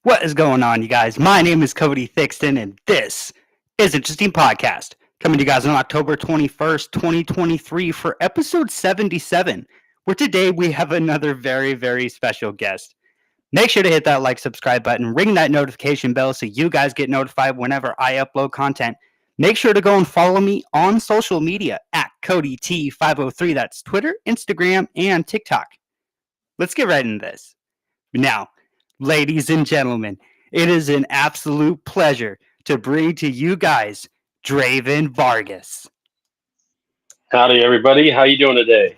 What is going on, you guys? My name is CodyT503 and this is Interesting Podcast. Coming to you guys on October 21st, 2023 for episode 77, where today we have another very, very special guest. Make sure to hit that like, subscribe button, ring that notification bell so you guys get notified whenever I upload content. Make sure to go and follow me on social media at CodyT503. That's Twitter, Instagram, and TikTok. Let's get right into this. Now, ladies and gentlemen, it is an absolute pleasure to bring to you guys DRAVEN Vargas. Howdy, everybody. How you doing today?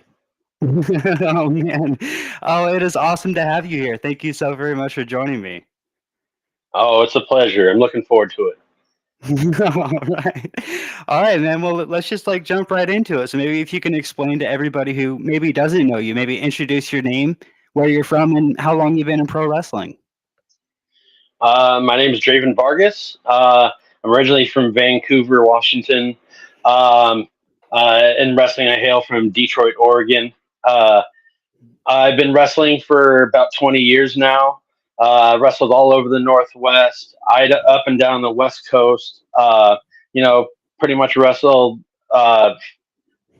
Oh, man. Oh, it is awesome to have you here. Thank you so very much for joining me. Oh, it's a pleasure. I'm looking forward to it. All right, man. Well, let's just jump right into it. So maybe if you can explain to everybody who maybe doesn't know you, maybe introduce your name, where you're from, and how long you've been in pro wrestling. My name is DRAVEN Vargas. I'm originally from Vancouver, Washington. In wrestling, I hail from Detroit, Oregon. I've been wrestling for about 20 years now. Wrestled all over the Northwest, up and down the West Coast. Pretty much wrestled a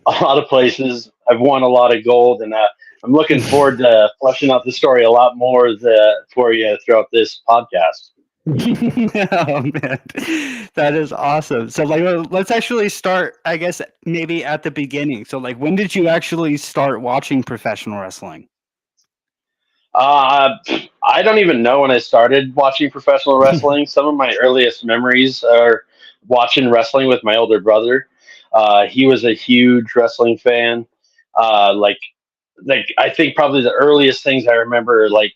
lot of places. I've won a lot of gold, and I'm looking forward to fleshing out the story a lot more for you throughout this podcast. Oh man, that is awesome. So let's actually start, I guess, maybe at the beginning. So when did you actually start watching professional wrestling? I don't even know when I started watching professional wrestling. Some of my earliest memories are watching wrestling with my older brother. He was a huge wrestling fan. I think probably the earliest things I remember, like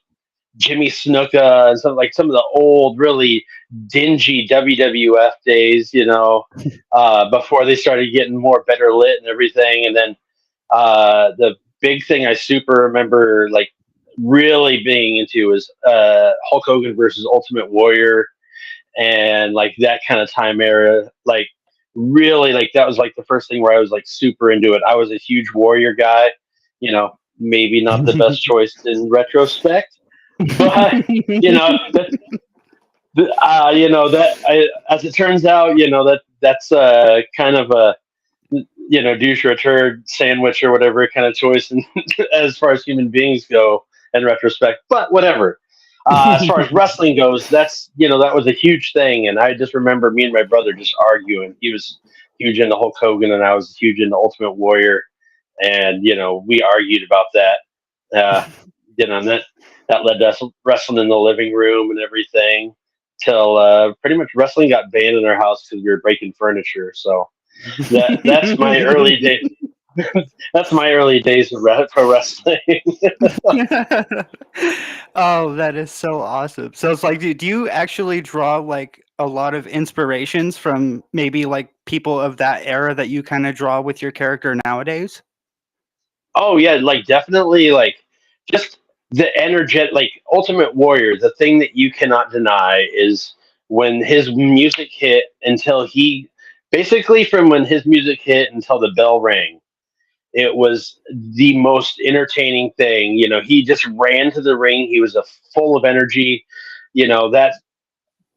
Jimmy Snuka and some of the old, really dingy WWF days, before they started getting more better lit and everything. And then the big thing I super remember, really being into is Hulk Hogan versus Ultimate Warrior, and that kind of time era. Really, that was the first thing where I was super into it. I was a huge Warrior guy, maybe not the best choice in retrospect, but as it turns out, that's kind of a douche or a turd sandwich or whatever kind of choice, and as far as human beings go in retrospect. But whatever. As far as wrestling goes, that was a huge thing, and I just remember me and my brother just arguing. He was huge into Hulk Hogan, and I was huge into Ultimate Warrior, and we argued about that. And that led to us wrestling in the living room and everything, till pretty much wrestling got banned in our house because we were breaking furniture. So that's my early days. That's my early days of pro wrestling. Oh, that is so awesome. So it's do you actually draw a lot of inspirations from maybe people of that era that you kind of draw with your character nowadays? Oh yeah, definitely, just the energetic, Ultimate Warrior. The thing that you cannot deny is when his music hit until from when his music hit until the bell rang. It was the most entertaining thing. He just ran to the ring. He was full of energy. That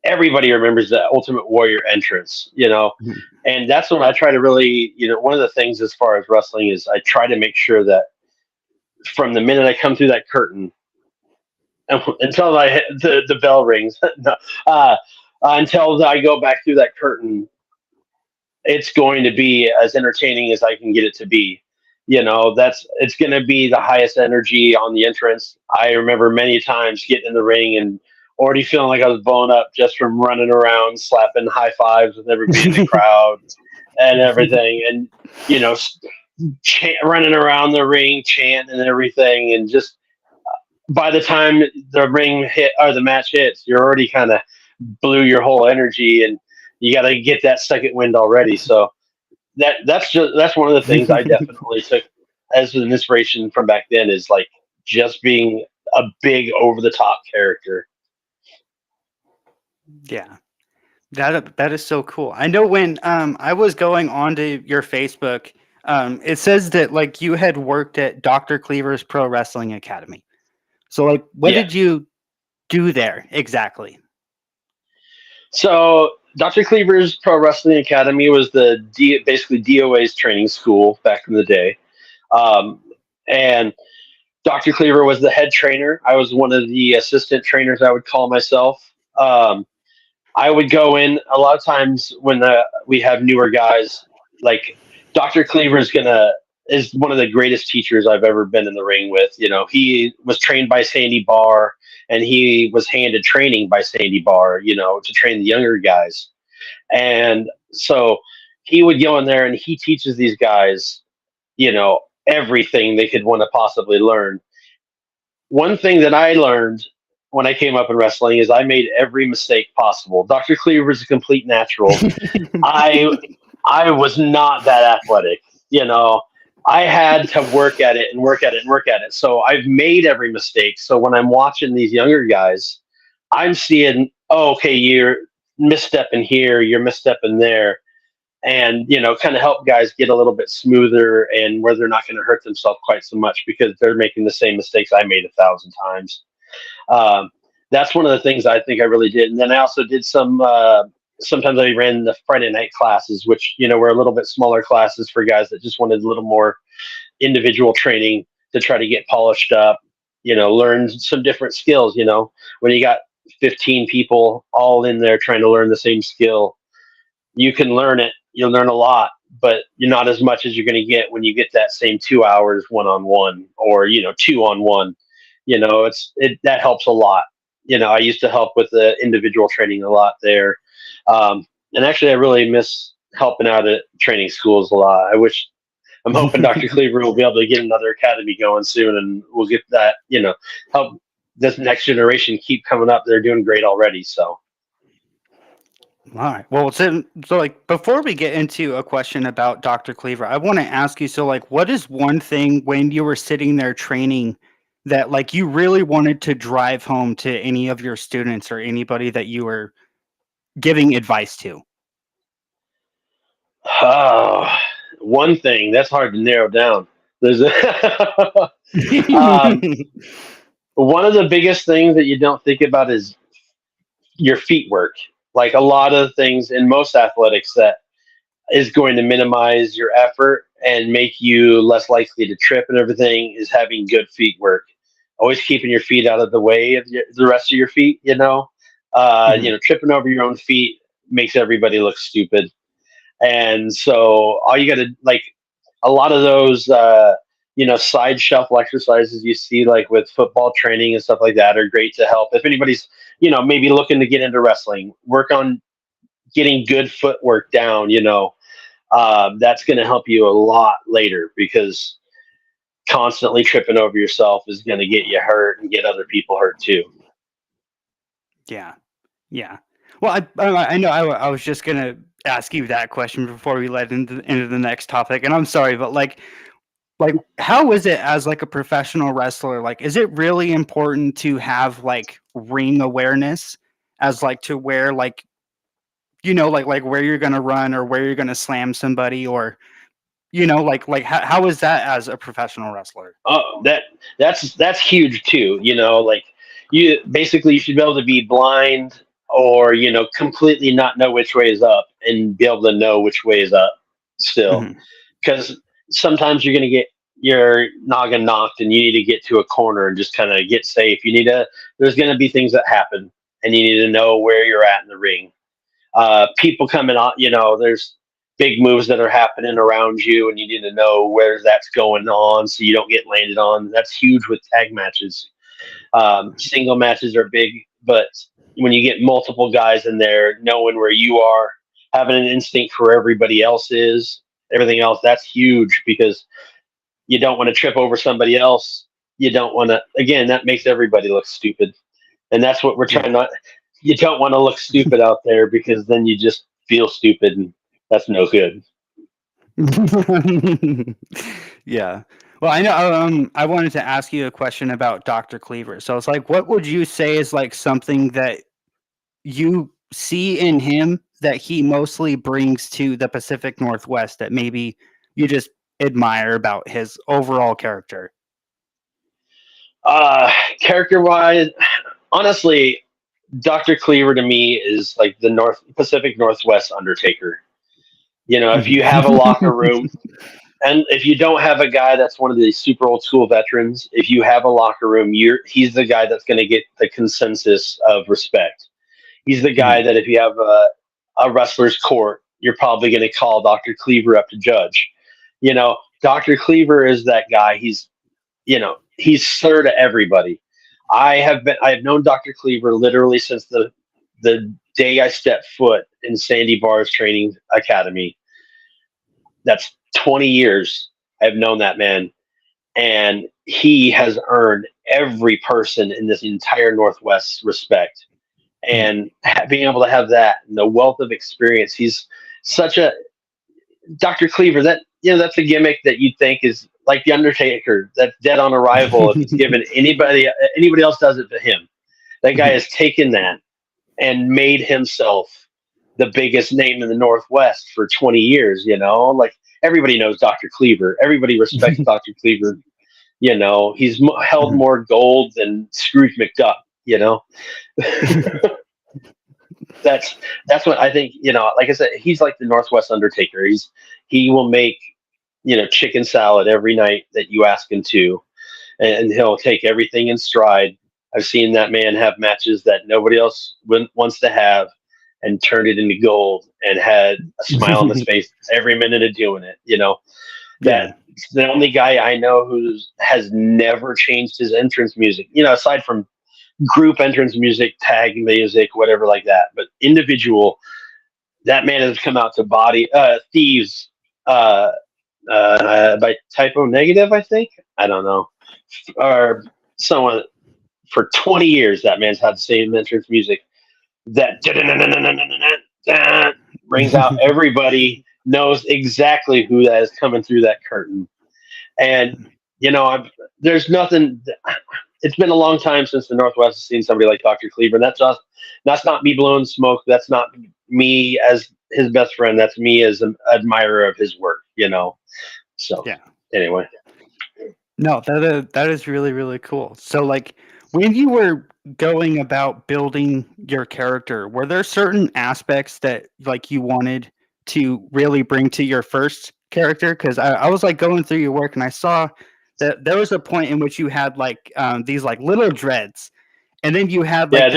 everybody remembers the Ultimate Warrior entrance, and that's what I try to really, one of the things as far as wrestling is I try to make sure that from the minute I come through that curtain until I hit the bell rings, until I go back through that curtain, it's going to be as entertaining as I can get it to be. It's going to be the highest energy on the entrance. I remember many times getting in the ring and already feeling like I was blowing up just from running around, slapping high fives with everybody in the crowd and everything. And, running around the ring, chanting and everything. And just by the time the ring hit or the match hits, you're already kind of blew your whole energy, and you got to get that second wind already. So that's one of the things I definitely took as an inspiration from back then, is just being a big over the top character. Yeah, that is so cool. I know when I was going onto your Facebook, it says that you had worked at Dr. Klievers Pro Wrestling Academy. So what did you do there exactly? So Dr. Klievers Pro Wrestling Academy was basically DOA's training school back in the day. And Dr. Kliever was the head trainer. I was one of the assistant trainers, I would call myself. I would go in a lot of times when we have newer guys. Like Dr. Kliever is one of the greatest teachers I've ever been in the ring with. You know, he was trained by Sandy Barr, and he was handed training by Sandy Barr. You know, to train the younger guys, and so he would go in there and he teaches these guys, you know, everything they could want to possibly learn. One thing that I learned when I came up in wrestling is I made every mistake possible. Dr. Cleaver is a complete natural. I I was not that athletic, you know. I had to work at it and work at it and work at it. So I've made every mistake. So when I'm watching these younger guys, I'm seeing, oh, okay, you're misstepping here, you're misstepping there, and you know, kind of help guys get a little bit smoother and where they're not going to hurt themselves quite so much because they're making the same mistakes I made 1,000 times. Um, that's one of the things I think I really did. And then I also did some. Sometimes I ran the Friday night classes, which you know were a little bit smaller classes for guys that just wanted a little more individual training to try to get polished up. You know, learn some different skills. You know, when you got 15 people all in there trying to learn the same skill, you can learn it. You'll learn a lot, but you're not as much as you're going to get when you get that same 2 hours one-on-one or, you know, 2-on-1. You know, that helps a lot. You know, I used to help with the individual training a lot there. And actually I really miss helping out at training schools a lot. I'm hoping Dr. Cleaver will be able to get another academy going soon, and we'll get that, you know, help this next generation keep coming up. They're doing great already. So. All right. Well, so like before we get into a question about Dr. Cleaver, I want to ask you, so like, what is one thing when you were sitting there training that like you really wanted to drive home to any of your students or anybody that you were giving advice to? Oh, one thing that's hard to narrow down. There's um, one of the biggest things that you don't think about is your feet work. Like a lot of things in most athletics that is going to minimize your effort and make you less likely to trip and everything is having good feet work. Always keeping your feet out of the way of the rest of your feet, you know. You know, tripping over your own feet makes everybody look stupid. And so all you got to like a lot of those, you know, side shuffle exercises you see like with football training and stuff like that are great to help. If anybody's, you know, maybe looking to get into wrestling, work on getting good footwork down, you know, that's going to help you a lot later because constantly tripping over yourself is going to get you hurt and get other people hurt too. Yeah. Yeah. Well, I know I was just gonna ask you that question before we led into the next topic, and I'm sorry, but like how is it as like a professional wrestler? Like, is it really important to have like ring awareness as like to where like you know like where you're gonna run or where you're gonna slam somebody or you know like how is that as a professional wrestler? Oh, that's huge too. You know, like you should be able to be blind or you know completely not know which way is up and be able to know which way is up still, Hmm. because sometimes you're gonna get your noggin knocked and you need to get to a corner and just kind of get safe. There's gonna be things that happen and you need to know where you're at in the ring. People coming on, you know, there's big moves that are happening around you, and you need to know where that's going on so you don't get landed on. That's huge with tag matches. Single matches are big, but when you get multiple guys in there, knowing where you are, having an instinct for everybody else is everything else, that's huge because you don't want to trip over somebody else. You don't want to, again, that makes everybody look stupid. And that's what we're trying Yeah. not, you don't want to look stupid out there because then you just feel stupid and that's no good. Yeah. Well, I know. I wanted to ask you a question about Dr. Cleaver. So it's like, what would you say is like something that you see in him that he mostly brings to the Pacific Northwest that maybe you just admire about his overall character? Character wise, honestly, Dr. Cleaver to me is like the Pacific Northwest Undertaker. You know, if you have a locker room, and if you don't have a guy that's one of the super old school veterans, if you have a locker room, he's the guy that's going to get the consensus of respect. He's the guy that if you have a wrestler's court, you're probably going to call Dr. Cleaver up to judge. You know, Dr. Cleaver is that guy. He's sir to everybody. I've known Dr. Cleaver literally since the day I stepped foot in Sandy Barr's training academy. That's 20 years I've known that man, and he has earned every person in this entire Northwest respect. And being able to have that and the wealth of experience, he's such a Dr. Cleaver. That's a gimmick that you'd think is like the Undertaker, that's dead on arrival. If it's given anybody else does it to him. That guy has taken that and made himself the biggest name in the Northwest for 20 years. You know, like everybody knows Dr. Cleaver. Everybody respects Dr. Cleaver. You know, he's held more gold than Scrooge McDuck. You know, that's what I think. You know, like I said, he's like the Northwest Undertaker. He will make, you know, chicken salad every night that you ask him to, and he'll take everything in stride. I've seen that man have matches that nobody else wants to have, and turned it into gold, and had a smile on his face every minute of doing it. You know, that's the only guy I know who has never changed his entrance music. You know, aside from group entrance music, tag music, whatever like that, but individual, that man has come out to body Thieves by Typo Negative, I think. I don't know, or someone. For 20 years, that man's had the same entrance music that brings out everybody, knows exactly who that is coming through that curtain. And, you know, there's nothing. It's been a long time since the Northwest has seen somebody like Dr. Cleaver. That's not me blowing smoke. That's not me as his best friend. That's me as an admirer of his work, you know. So, anyway. No, that is really, really cool. So, like, when you were going about building your character, were there certain aspects that like you wanted to really bring to your first character? Because I was like going through your work and I saw that there was a point in which you had like these like little dreads, and then you had like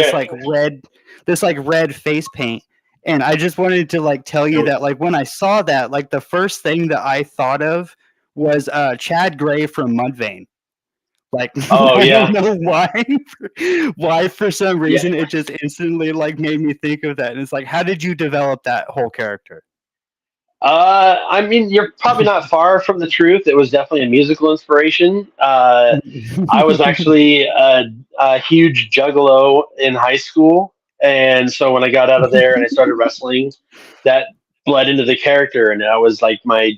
this red face paint. And I just wanted to like tell you that like when I saw that, like the first thing that I thought of was Chad Gray from Mudvayne. Like, I don't know why for some reason it just instantly like made me think of that. And it's like, how did you develop that whole character? I mean, you're probably not far from the truth. It was definitely a musical inspiration. I was actually a huge juggalo in high school. And so when I got out of there and I started wrestling, that bled into the character. And I was like I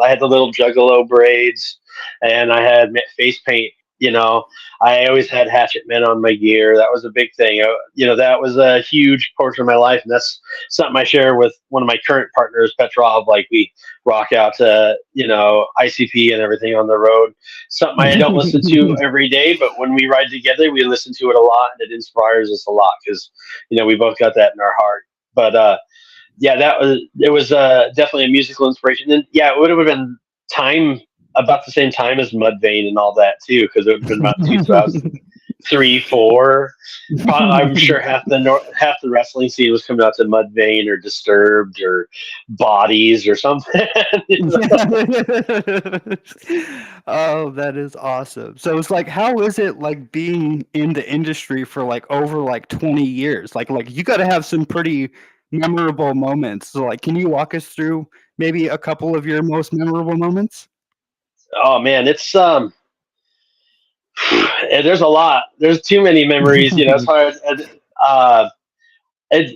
had the little juggalo braids, and I had face paint. You know, I always had Hatchet Men on my gear. That was a big thing. You know, that was a huge portion of my life, and that's something I share with one of my current partners, Petrov. Like, we rock out to, you know, ICP and everything on the road. Something I don't listen to every day, but when we ride together, we listen to it a lot, and it inspires us a lot because, you know, we both got that in our heart. But it was definitely a musical inspiration. And it would have been about the same time as Mudvayne and all that too, because it would have been about 2003, 2004. I'm sure half the wrestling scene was coming out to Mudvayne or Disturbed or Bodies or something. Oh, that is awesome. So it's like, how is it like being in the industry for like over like 20 years? Like you got to have some pretty memorable moments. So like, can you walk us through maybe a couple of your most memorable moments? Oh man, it's there's a lot. There's too many memories. You know, it's hard.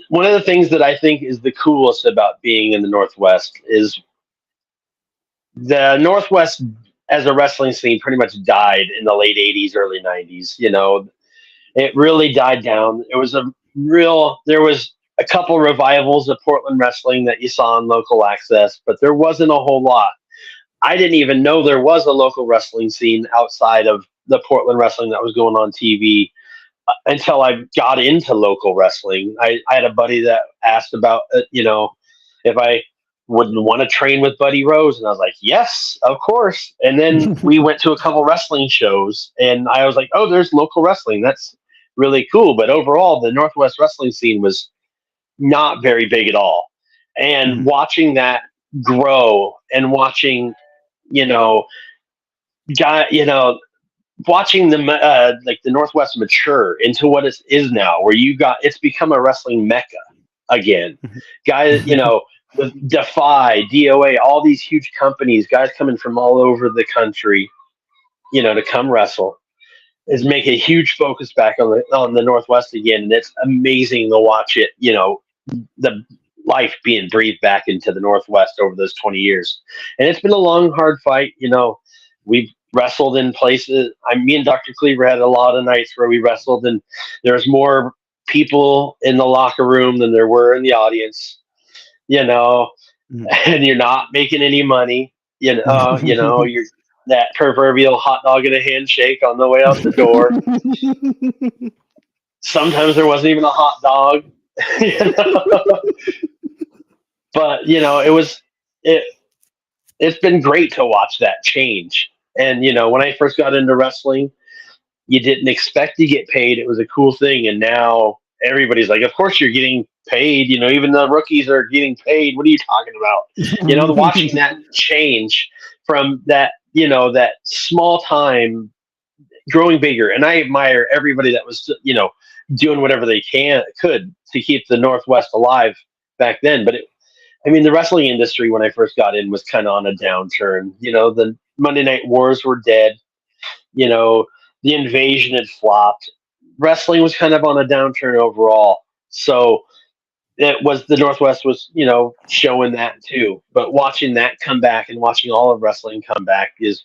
One of the things that I think is the coolest about being in the Northwest is the Northwest as a wrestling scene pretty much died in the late 80s, early 90s. You know, it really died down. There was a couple revivals of Portland wrestling that you saw on local access, but there wasn't a whole lot. I didn't even know there was a local wrestling scene outside of the Portland wrestling that was going on TV. until I got into local wrestling. I had a buddy that asked about, if I wouldn't want to train with Buddy Rose, and I was like, yes, of course. And then we went to a couple wrestling shows, and I was like, oh, there's local wrestling. That's really cool. But overall, the Northwest wrestling scene was not very big at all. And watching that grow and watching, guy, watching the like the Northwest mature into what it is now, where it's become a wrestling mecca again. Guys, with Defy, DOA, all these huge companies, guys coming from all over the country, to come wrestle, is make a huge focus back on the Northwest again, and it's amazing to watch it. The life being breathed back into the Northwest over those 20 years, and it's been a long, hard fight. We've wrestled in places. Me and Dr. Cleaver had a lot of nights where we wrestled, and there's more people in the locker room than there were in the audience. And you're not making any money. You're that proverbial hot dog and a handshake on the way out the door. Sometimes there wasn't even a hot dog. But it's been great to watch that change. And when I first got into wrestling, you didn't expect to get paid. It was a cool thing, and now everybody's like, of course you're getting paid. Even the rookies are getting paid. What are you talking about? Watching that change from that, that small time growing bigger. And I admire everybody that was, doing whatever they could to keep the Northwest alive back then. But the wrestling industry when I first got in was kind of on a downturn. The Monday Night Wars were dead. The Invasion had flopped. Wrestling was kind of on a downturn overall. So the Northwest was, showing that too. But watching that come back and watching all of wrestling come back has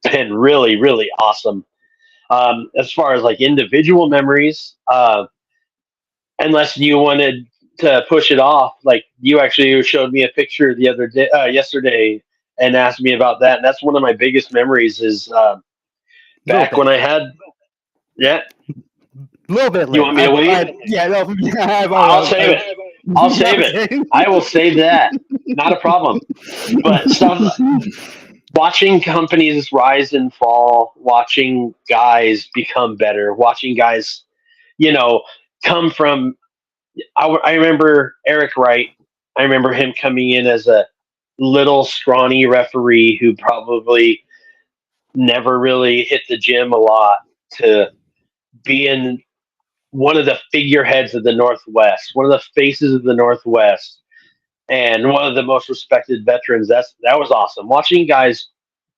been really, really awesome. As far as like individual memories, unless you wanted to push it off, like you actually showed me a picture yesterday and asked me about that. And that's one of my biggest memories is back when I had, a little bit later. You want me to wait? I'll save it. I'll save it. I will save that. Not a problem. But watching companies rise and fall, watching guys become better, watching guys, come from. I remember Eric Wright. I remember him coming in as a little scrawny referee who probably never really hit the gym a lot to being one of the figureheads of the Northwest, one of the faces of the Northwest, and one of the most respected veterans. That was awesome. Watching guys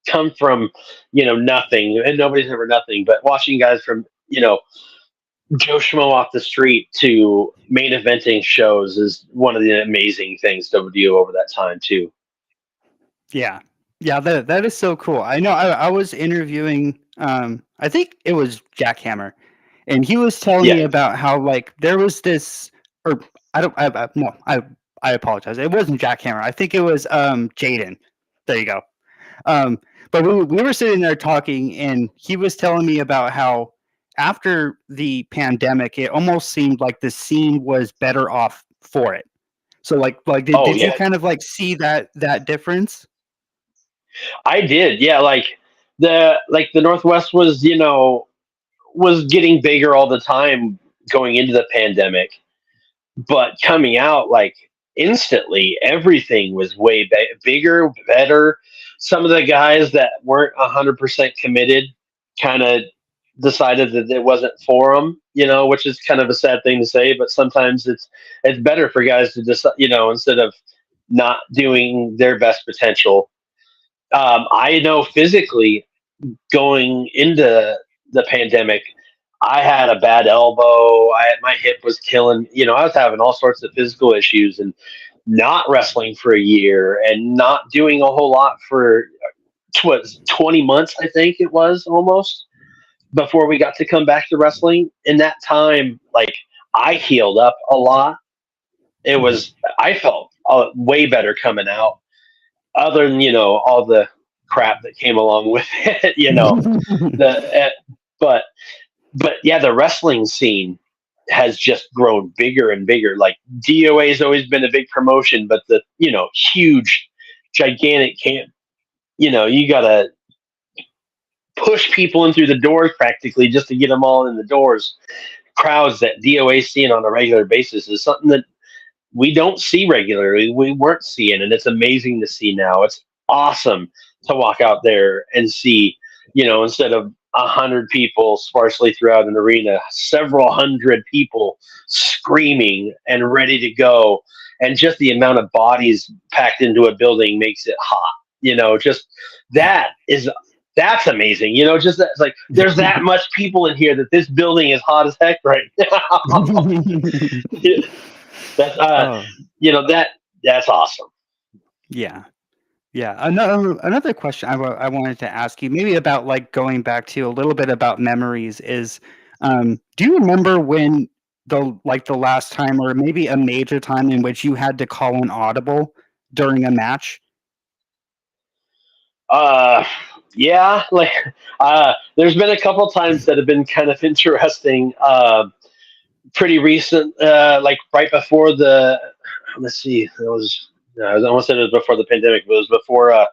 come from, nothing, and nobody's ever nothing, but watching guys from, Joe Schmo off the street to main eventing shows is one of the amazing things to do over that time too. Yeah. Yeah, that is so cool. I know I was interviewing, I think it was Jack Hammer, and he was telling me about how like there was this, or I apologize. It wasn't Jack Hammer. I think it was Jaden. There you go. But we were sitting there talking, and he was telling me about how after the pandemic, it almost seemed like the scene was better off for it. So like did you kind of like see that difference? I did. Yeah. Like the Northwest was, was getting bigger all the time going into the pandemic, but coming out like instantly, everything was way bigger, better. Some of the guys that weren't 100% committed kind of decided that it wasn't for them, which is kind of a sad thing to say, but sometimes it's better for guys to just, instead of not doing their best potential. I know physically going into the pandemic, I had a bad elbow. My hip was killing, I was having all sorts of physical issues, and not wrestling for a year and not doing a whole lot for 20 months, I think it was almost, before we got to come back to wrestling. In that time, like I healed up a lot. I felt way better coming out, other than, all the crap that came along with it, but but yeah, the wrestling scene has just grown bigger and bigger. Like DOA has always been a big promotion, but the huge, gigantic camp. You gotta push people in through the doors practically just to get them all in the doors. Crowds that DOA is seeing on a regular basis is something that we don't see regularly. We weren't seeing, and it's amazing to see now. It's awesome to walk out there and see, instead of 100 people sparsely throughout an arena, several hundred people screaming and ready to go. And just the amount of bodies packed into a building makes it hot. Just that's amazing. Just that, it's like there's that much people in here that this building is hot as heck right now. That's awesome. Yeah. Another question I wanted to ask you, maybe about like going back to a little bit about memories, is do you remember when the last time, or maybe a major time, in which you had to call an audible during a match? Yeah, there's been a couple times that have been kind of interesting. Pretty recent, like right before let's see, I almost said it was before the pandemic, but it was before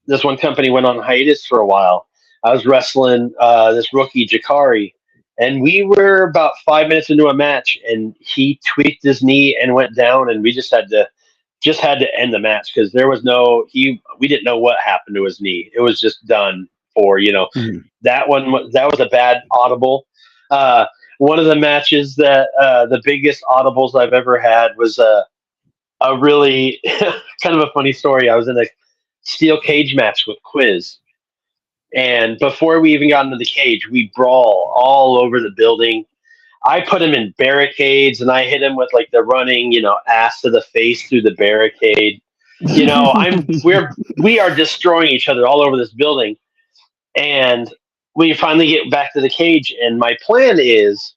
this one company went on hiatus for a while. I was wrestling this rookie, Jakari, and we were about 5 minutes into a match, and he tweaked his knee and went down, and we just had to end the match because there was we didn't know what happened to his knee. It was just done for, that was a bad audible. One of the matches that the biggest audibles I've ever had was a really kind of a funny story. I was in a steel cage match with Quiz, and before we even got into the cage, we brawl all over the building. I put him in barricades, and I hit him with like the running, ass to the face through the barricade. We are destroying each other all over this building, and we finally get back to the cage. And my plan is,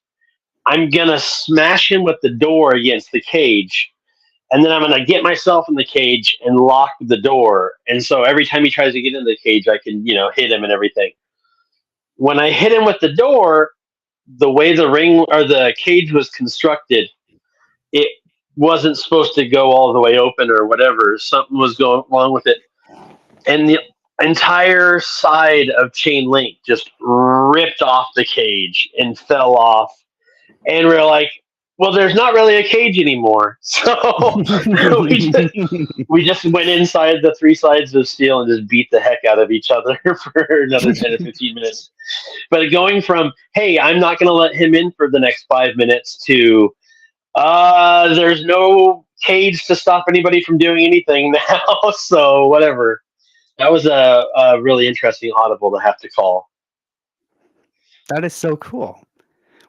I'm gonna smash him with the door against the cage, and then I'm gonna get myself in the cage and lock the door. And so every time he tries to get in the cage, I can, hit him and everything. When I hit him with the door, the way the ring or the cage was constructed, it wasn't supposed to go all the way open or whatever. Something was going wrong with it. And the entire side of chain link just ripped off the cage and fell off. And we're like, well, there's not really a cage anymore. So we just went inside the three sides of steel and just beat the heck out of each other for another 10 to 15 minutes. But going from, hey, I'm not going to let him in for the next 5 minutes, to there's no cage to stop anybody from doing anything now. So whatever. That was a really interesting audible to have to call. That is so cool.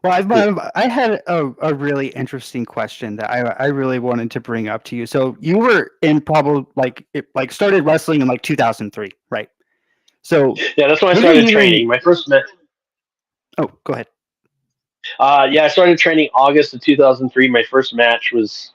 Well, I had a really interesting question that I really wanted to bring up to you. So you were in probably started wrestling in 2003, right? So yeah, that's when I started training. My first match. Oh, go ahead. Yeah, I started training August of 2003. My first match was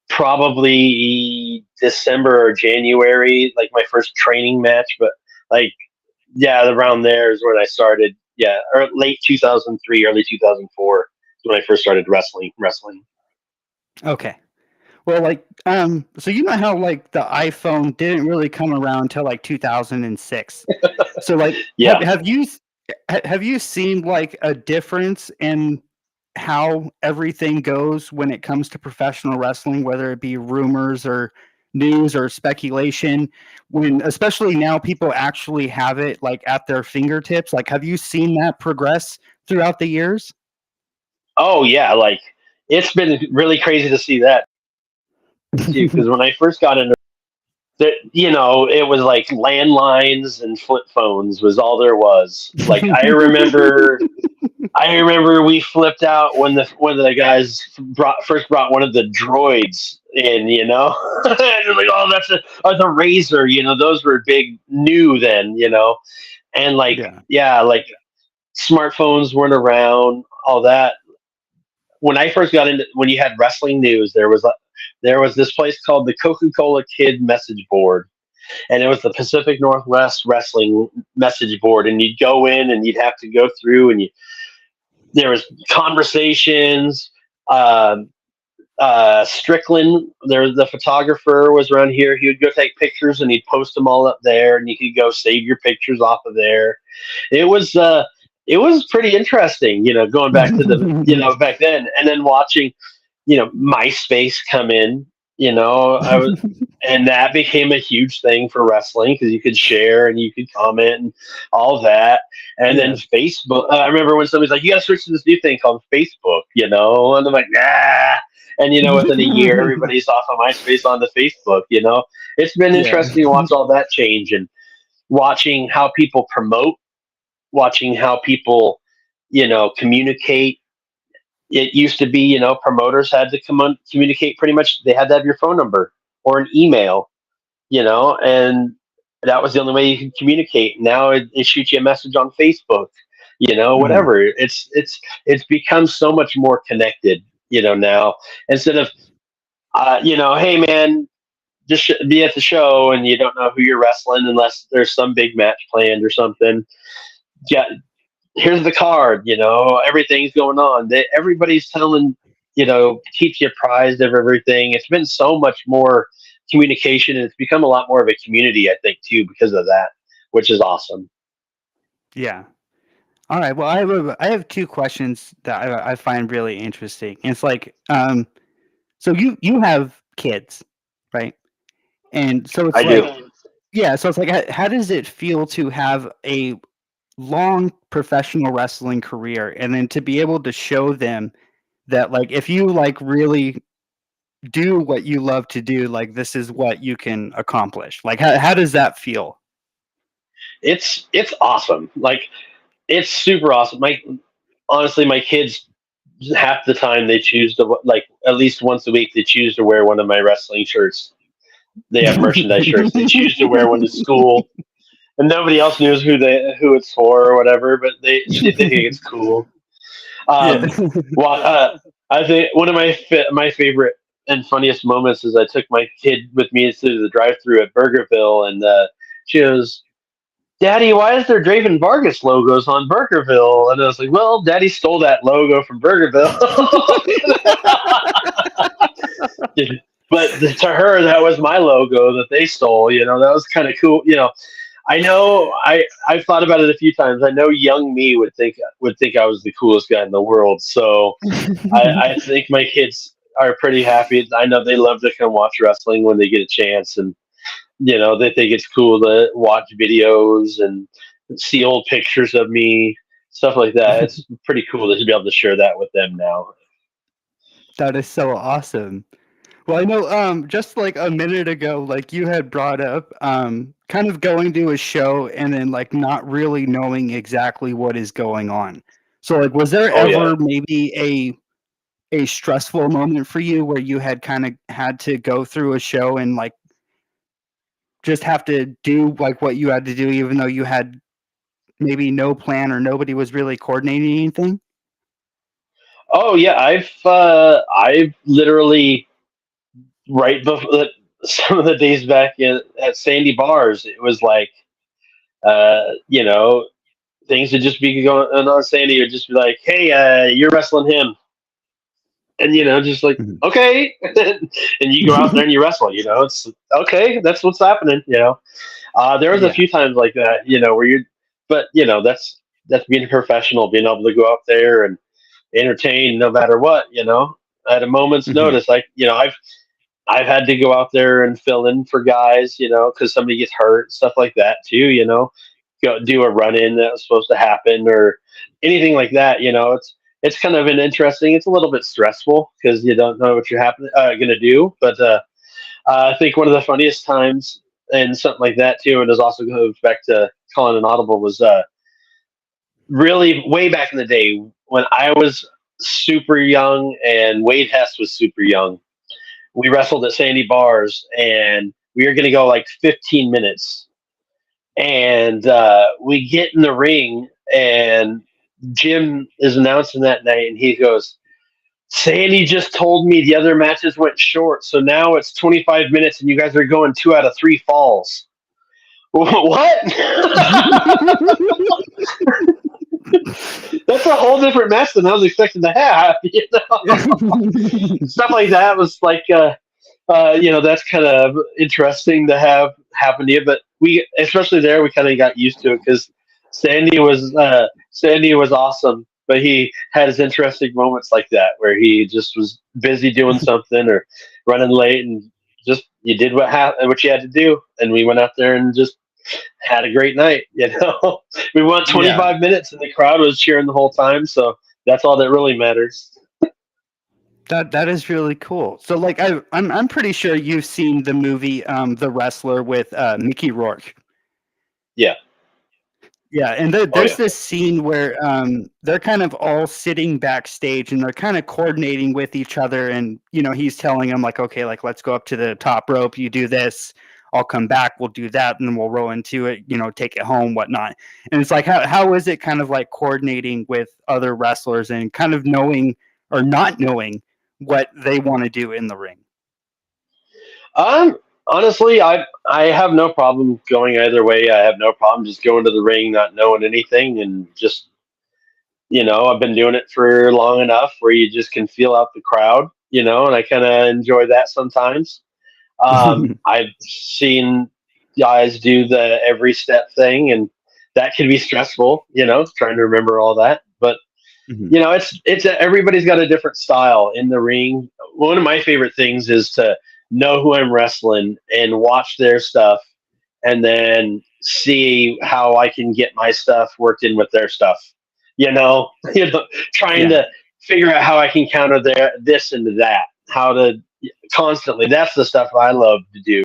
probably December or January, like my first training match. But around there is when I started. Yeah, or late 2003, early 2004 is when I first started wrestling. Okay. Well, so you know how the iPhone didn't really come around until 2006. So yeah. Have you seen a difference in how everything goes when it comes to professional wrestling, whether it be rumors or news or speculation, when especially now people actually have it at their fingertips? Have you seen that progress throughout the years? Oh yeah, it's been really crazy to see that too, because when I first got into it was landlines and flip phones was all there was. I remember we flipped out when the guys first brought one of the droids in, and oh, that's the Razor, those were big new then, and smartphones weren't around, all that. When I first got into, when you had wrestling news, there was this place called the Coca-Cola Kid message board, and it was the Pacific Northwest Wrestling message board, and you'd go in and you'd have to go through, and there was conversations. Strickland, the photographer, was around here. He would go take pictures and he'd post them all up there, and you could go save your pictures off of there. It was pretty interesting, going back to back then, and then watching, MySpace come in. I was, and that became a huge thing for wrestling because you could share and you could comment and all that. And then Facebook. I remember when somebody's like, "You got to switch to this new thing called Facebook," and I'm like, "Nah." And within a year, everybody's off of MySpace onto Facebook. It's been interesting to watch all that change and watching how people promote, watching how people, communicate. It used to be, promoters had to communicate pretty much. They had to have your phone number or an email, and that was the only way you could communicate. Now it shoots you a message on Facebook, whatever. It's become so much more connected, now, instead of, hey man, just be at the show and you don't know who you're wrestling unless there's some big match planned or something. Yeah. Here's the card, everything's going on. Everybody's telling, keeps you apprised of everything. It's been so much more communication, and it's become a lot more of a community, I think, too, because of that, which is awesome. Yeah. All right. Well, I have two questions that I find really interesting. And it's like, so you have kids, right? And so it's so it's like, how does it feel to have a long professional wrestling career and then to be able to show them that, like, if you like really do what you love to do, like, this is what you can accomplish? Like, how does that feel? It's awesome. Like, it's super awesome. Honestly, my kids, half the time they choose to, like, at least once a week, they choose to wear one of my wrestling shirts. They have merchandise shirts. They choose to wear one to school. And nobody else knows who it's for or whatever, but they think it's cool. I think one of my favorite and funniest moments is I took my kid with me to the drive-thru at Burgerville, and she goes, "Daddy, why is there DRAVEN VARGAS logos on Burgerville?" And I was like, "Well, Daddy stole that logo from Burgerville." But to her, that was my logo that they stole. That was kind of cool. I know I've thought about it a few times. I know young me would think I was the coolest guy in the world. So I think my kids are pretty happy. I know they love to come watch wrestling when they get a chance, and they think it's cool to watch videos and see old pictures of me, stuff like that. It's pretty cool to be able to share that with them now. That is so awesome. Well, I know, just like a minute ago, like, you had brought up, kind of going to a show and then, like, not really knowing exactly what is going on. So, like, was there ever maybe a stressful moment for you where you had kind of had to go through a show and, like, just have to do, like, what you had to do, even though you had maybe no plan or nobody was really coordinating anything? Oh yeah, I've literally, right before some of the days back at Sandy Bars, it was like, things would just be going on. Sandy would just be like, "Hey, you're wrestling him," and just like, okay, and you go out there and you wrestle. It's okay. That's what's happening. There was a few times like that. Where you, but that's being a professional, being able to go out there and entertain no matter what. At a moment's notice. Like, I've had to go out there and fill in for guys, because somebody gets hurt, stuff like that too. Go do a run in that was supposed to happen or anything like that. It's kind of an interesting. It's a little bit stressful because you don't know what you're going to do. But I think one of the funniest times and something like that too, and it also goes back to calling an audible, was really way back in the day when I was super young and Wade Hess was super young. We wrestled at Sandy Bars, and we were going to go like 15 minutes. And we get in the ring, and Jim is announcing that night, and he goes, "Sandy just told me the other matches went short, so now it's 25 minutes, and you guys are going 2 out of 3 falls." What? That's a whole different match than I was expecting to have. Stuff like that was like, that's kind of interesting to have happen to you. But we, especially there, we kind of got used to it because Sandy was awesome. But he had his interesting moments like that where he just was busy doing something or running late, and just you did what you had to do, and we went out there and just had a great night. We went 25 minutes and the crowd was cheering the whole time, so that's all that really matters. That is really cool. So like I'm pretty sure you've seen the movie The Wrestler with Mickey Rourke. Yeah. Yeah, and there's this scene where they're kind of all sitting backstage and they're kind of coordinating with each other, and he's telling them like, okay, like let's go up to the top rope, you do this, I'll come back, we'll do that, and then we'll roll into it, take it home, whatnot. And it's like, how is it kind of like coordinating with other wrestlers and kind of knowing or not knowing what they want to do in the ring? Honestly, I have no problem going either way. I have no problem just going to the ring, not knowing anything, and just I've been doing it for long enough where you just can feel out the crowd, and I kind of enjoy that sometimes. I've seen guys do the every step thing, and that can be stressful, trying to remember all that. But it's everybody's got a different style in the ring. One of my favorite things is to know who I'm wrestling and watch their stuff, and then see how I can get my stuff worked in with their stuff. Trying to figure out how I can counter this into that. How to constantly. That's the stuff I love to do.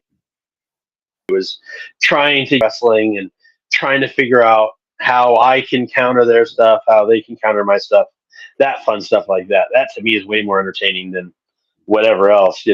Is trying to wrestling and trying to figure out how I can counter their stuff, how they can counter my stuff. That fun stuff like that. That to me is way more entertaining than whatever else.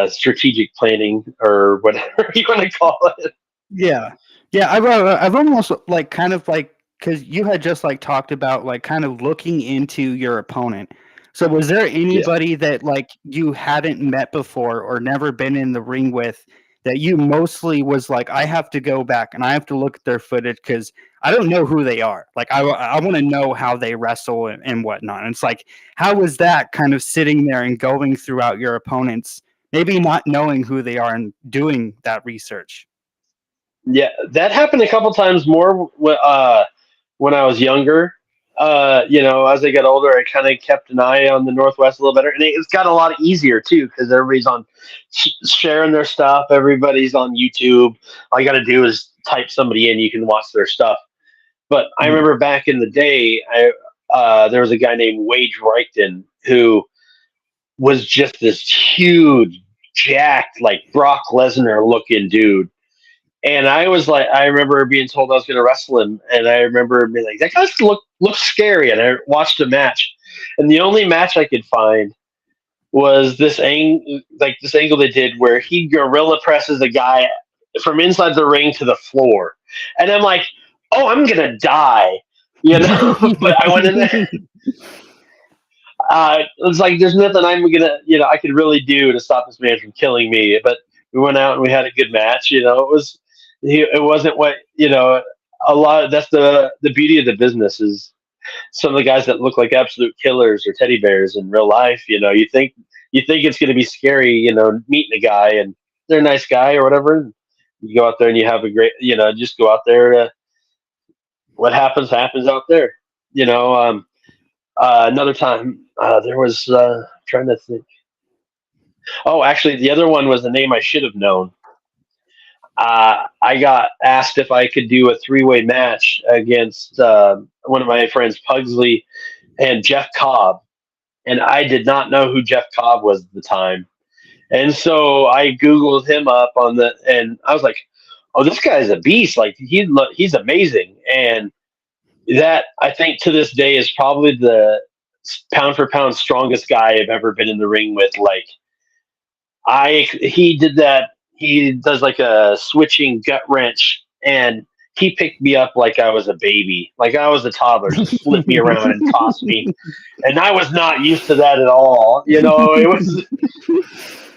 Strategic planning or whatever you want to call it. Yeah. I've almost like kind of like, because you had just like talked about like kind of looking into your opponent. So was there anybody that like you hadn't met before or never been in the ring with that you mostly was like, I have to go back and I have to look at their footage because I don't know who they are. Like I want to know how they wrestle and whatnot. And it's like, how was that kind of sitting there and going throughout your opponents, maybe not knowing who they are and doing that research? Yeah, that happened a couple times more when I was younger. As I got older, I kind of kept an eye on the Northwest a little better, and it's got a lot easier too because everybody's on sharing their stuff. Everybody's on YouTube. All you got to do is type somebody in, you can watch their stuff. But I remember back in the day, there was a guy named Wade Reichten who was just this huge, jacked, like Brock Lesnar looking dude. And I remember being told I was going to wrestle him, and I remember being like, that guy looks scary. And I watched a match, and the only match I could find was this angle they did where he gorilla presses a guy from inside the ring to the floor, and I'm like, oh, I'm gonna die, But I went in there. It's like there's nothing I'm gonna, I could really do to stop this man from killing me. But we went out and we had a good match. It wasn't what a lot. That's the beauty of the business is some of the guys that look like absolute killers or teddy bears in real life. You think it's going to be scary. Meeting a guy and they're a nice guy or whatever. And you go out there and you have a great. Just go out there. What happens out there. Another time there was trying to think. Oh, actually, the other one was the name I should have known. I got asked if I could do a 3-way match against one of my friends, Pugsley, and Jeff Cobb. And I did not know who Jeff Cobb was at the time. And so I Googled him up and I was like, oh, this guy's a beast. Like, he's amazing. And that, I think, to this day is probably the pound for pound strongest guy I've ever been in the ring with. Like, he did that. He does like a switching gut wrench, and he picked me up like I was a baby, like I was a toddler, just flipped me around and tossed me, and I was not used to that at all. It was,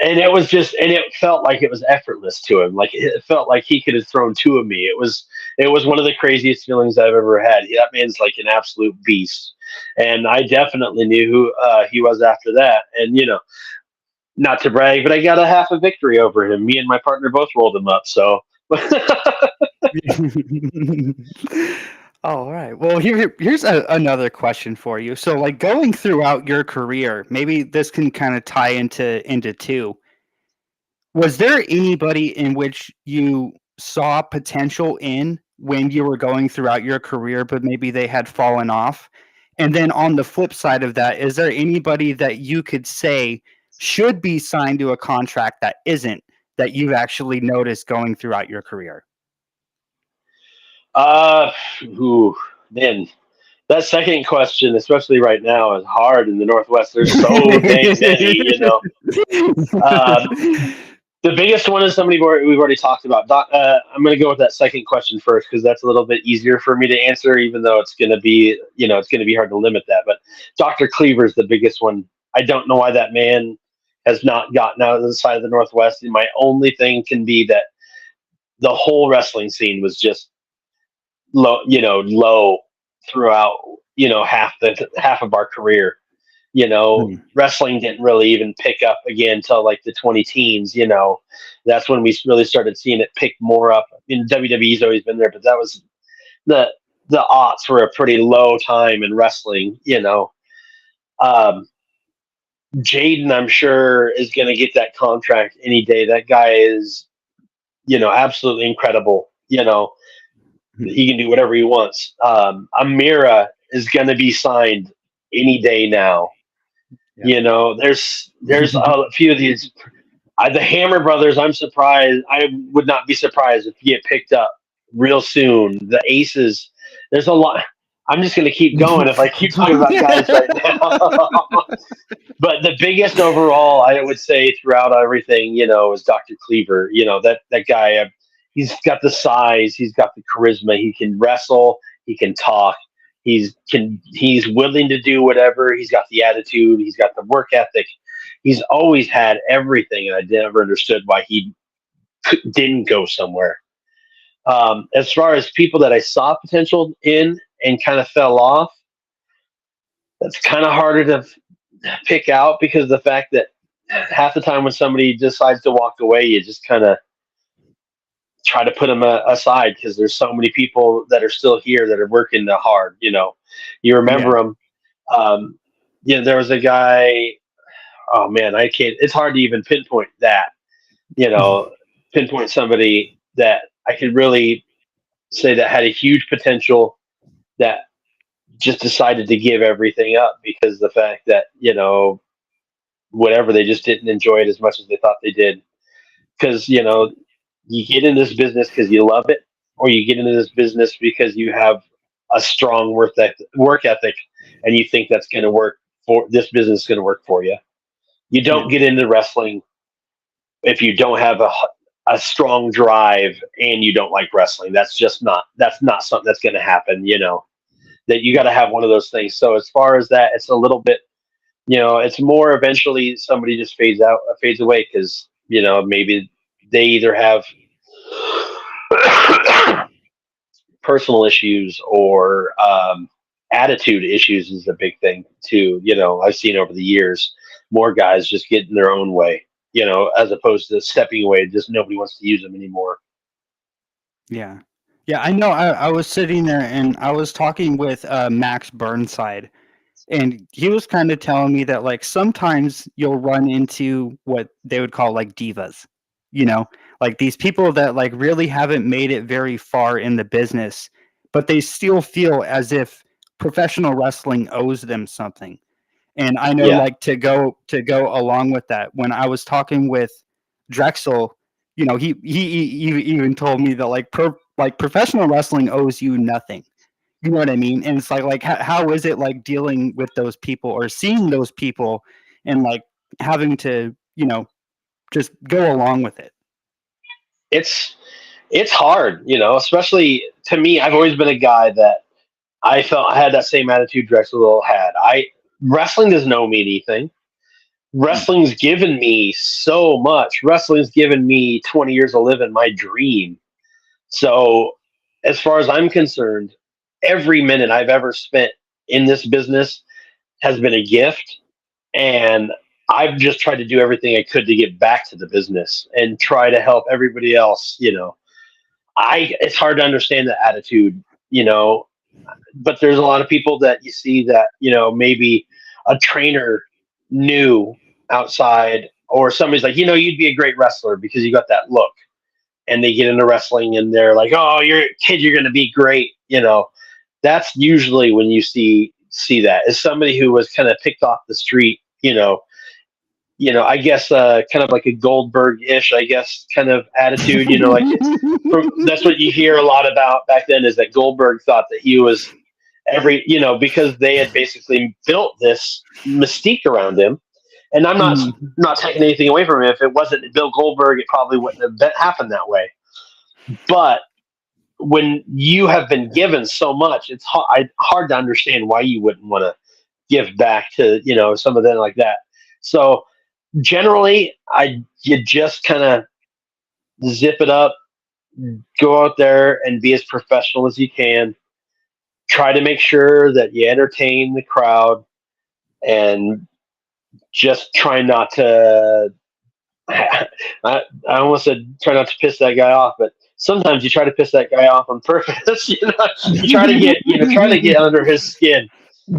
and it was just, and it felt like it was effortless to him. Like it felt like he could have thrown two of me. It was one of the craziest feelings I've ever had. That man's like an absolute beast, and I definitely knew who he was after that. And not to brag, but I got a half a victory over him. Me and my partner both rolled him up. So. All right. Well, here's another question for you. So, like going throughout your career, maybe this can kind of tie into two. Was there anybody in which you saw potential in when you were going throughout your career, but maybe they had fallen off? And then on the flip side of that, is there anybody that you could say should be signed to a contract that isn't, that you've actually noticed going throughout your career? Man, that second question, especially right now, is hard in the Northwest. There's so dang many. The biggest one is somebody we've already talked about. I'm going to go with that second question first because that's a little bit easier for me to answer, even though it's going to be, it's going to be hard to limit that. But Dr. Klievers, the biggest one. I don't know why that man has not gotten out of the side of the Northwest. And my only thing can be that the whole wrestling scene was just low throughout, half of our career. Wrestling didn't really even pick up again until like the 20 teens. That's when we really started seeing it pick more up. WWE's always been there, but that was the aughts were a pretty low time in wrestling. Jaden, I'm sure, is going to get that contract any day. That guy is, absolutely incredible. He can do whatever he wants. Amira is going to be signed any day now. Yeah. There's a few of these. The Hammer Brothers, I'm surprised. I would not be surprised if you get picked up real soon. The Aces, there's a lot. I'm just going to keep going if I keep talking about guys right now. But the biggest overall, I would say, throughout everything, is Dr. Klievers. That guy. He's got the size. He's got the charisma. He can wrestle. He can talk. He's willing to do whatever. He's got the attitude. He's got the work ethic. He's always had everything, and I never understood why he didn't go somewhere. As far as people that I saw potential in and kind of fell off, that's kind of harder to pick out because of the fact that half the time when somebody decides to walk away, you just kind of try to put them aside because there's so many people that are still here that are working hard. You remember them. There was a guy. Oh man, I can't. It's hard to even pinpoint that. Pinpoint somebody that I could really say that had a huge potential that just decided to give everything up because of the fact that whatever, they just didn't enjoy it as much as they thought they did. Because you get in this business because you love it, or you get into this business because you have a strong work ethic, and you think that's going to work for this business. Is going to work for you. You don't get into wrestling if you don't have a strong drive and you don't like wrestling. That's not something that's going to happen. That you got to have one of those things. So as far as that, it's a little bit, it's more eventually somebody just fades away because maybe they either have personal issues or attitude issues is a big thing too. I've seen over the years more guys just get in their own way, as opposed to stepping away. Just nobody wants to use them anymore. Yeah. Yeah, I know. I was sitting there and I was talking with Max Burnside, and he was kind of telling me that like sometimes you'll run into what they would call like divas, like these people that like really haven't made it very far in the business, but they still feel as if professional wrestling owes them something. And I know like to go along with that, when I was talking with Drexel, he even told me that like professional wrestling owes you nothing. You know what I mean? And it's like how is it like dealing with those people or seeing those people and like having to, just go along with it? it's hard, especially to me. I've always been a guy that I felt I had that same attitude Drexel had. Wrestling doesn't know me anything. Wrestling's given me so much. Wrestling's given me 20 years of living my dream. So, as far as I'm concerned, every minute I've ever spent in this business has been a gift. And I've just tried to do everything I could to get back to the business and try to help everybody else. It's hard to understand the attitude, but there's a lot of people that you see that, maybe a trainer knew outside, or somebody's like, you'd be a great wrestler because you got that look, and they get into wrestling and they're like, oh, you're a kid, you're going to be great. That's usually when you see that is somebody who was kind of picked off the street, I guess, kind of like a Goldberg-ish, I guess, kind of attitude, like that's what you hear a lot about back then, is that Goldberg thought that he was because they had basically built this mystique around him. And I'm not taking anything away from him. If it wasn't Bill Goldberg, it probably wouldn't have happened that way. But when you have been given so much, it's hard to understand why you wouldn't want to give back to, some of them like that. So generally, you just kind of zip it up, go out there and be as professional as you can. Try to make sure that you entertain the crowd, and just try not to. I almost said try not to piss that guy off, but sometimes you try to piss that guy off on purpose. You try to get under his skin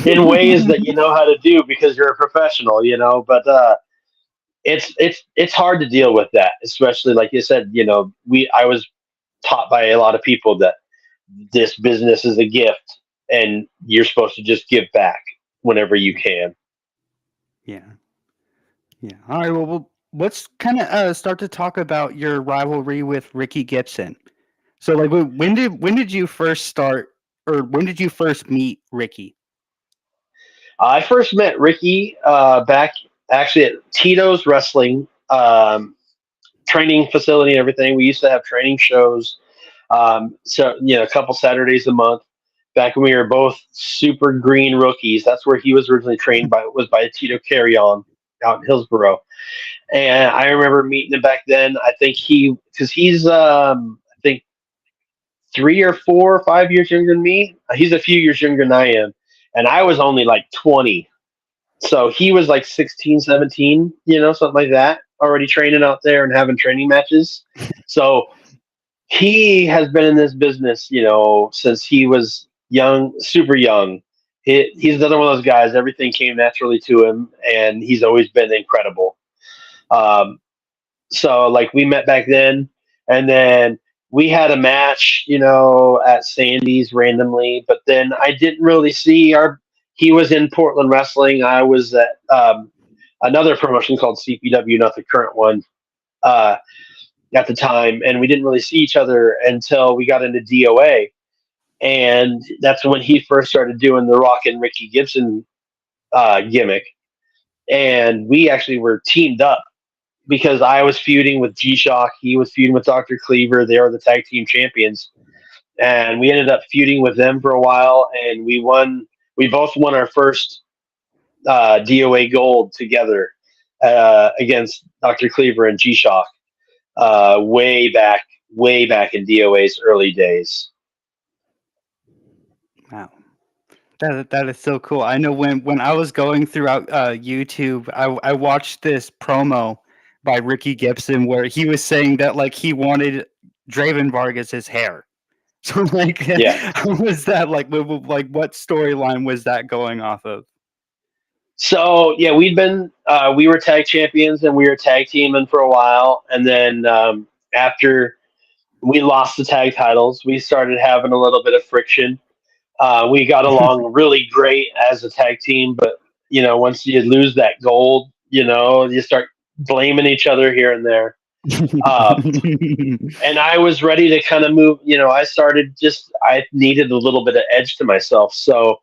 in ways that you know how to do because you're a professional. But it's hard to deal with that, especially like you said. I was taught by a lot of people that this business is a gift, and you're supposed to just give back whenever you can. Yeah. All right. Well, let's kind of start to talk about your rivalry with Ricky Gibson. So, like, when did you first start, or when did you first meet Ricky? I first met Ricky back actually at Tito's Wrestling training facility and everything. We used to have training shows, so a couple Saturdays a month. Back when we were both super green rookies, that's where he was originally trained by Tito Carry On out in Hillsboro. And I remember meeting him back then. I think he's I think 3 or 4 or 5 years younger than me. He's a few years younger than I am, and I was only like 20. So he was like 16, 17, something like that, already training out there and having training matches. So he has been in this business, since he was young, super young. He's another one of those guys, everything came naturally to him, and he's always been incredible. So like we met back then, and then we had a match, at Sandy's randomly, but then I didn't really see he was in Portland Wrestling. I was at another promotion called CPW, not the current one, at the time, and we didn't really see each other until we got into DOA. And that's when he first started doing the Rock and Ricky Gibson gimmick. And we actually were teamed up because I was feuding with G-Shock. He was feuding with Dr. Cleaver. They are the tag team champions. And we ended up feuding with them for a while. And we both won our first DOA gold together against Dr. Cleaver and G-Shock way back in DOA's early days. Wow. That is so cool. I know when I was going throughout YouTube, I watched this promo by Ricky Gibson where he was saying that like he wanted DRAVEN Vargas' hair. So like, yeah, how was that like what storyline was that going off of? So yeah, we were tag champions and we were tag teaming for a while, and then after we lost the tag titles, we started having a little bit of friction. We got along really great as a tag team, but once you lose that gold, you start blaming each other here and there. And I was ready to kind of move. I needed a little bit of edge to myself, so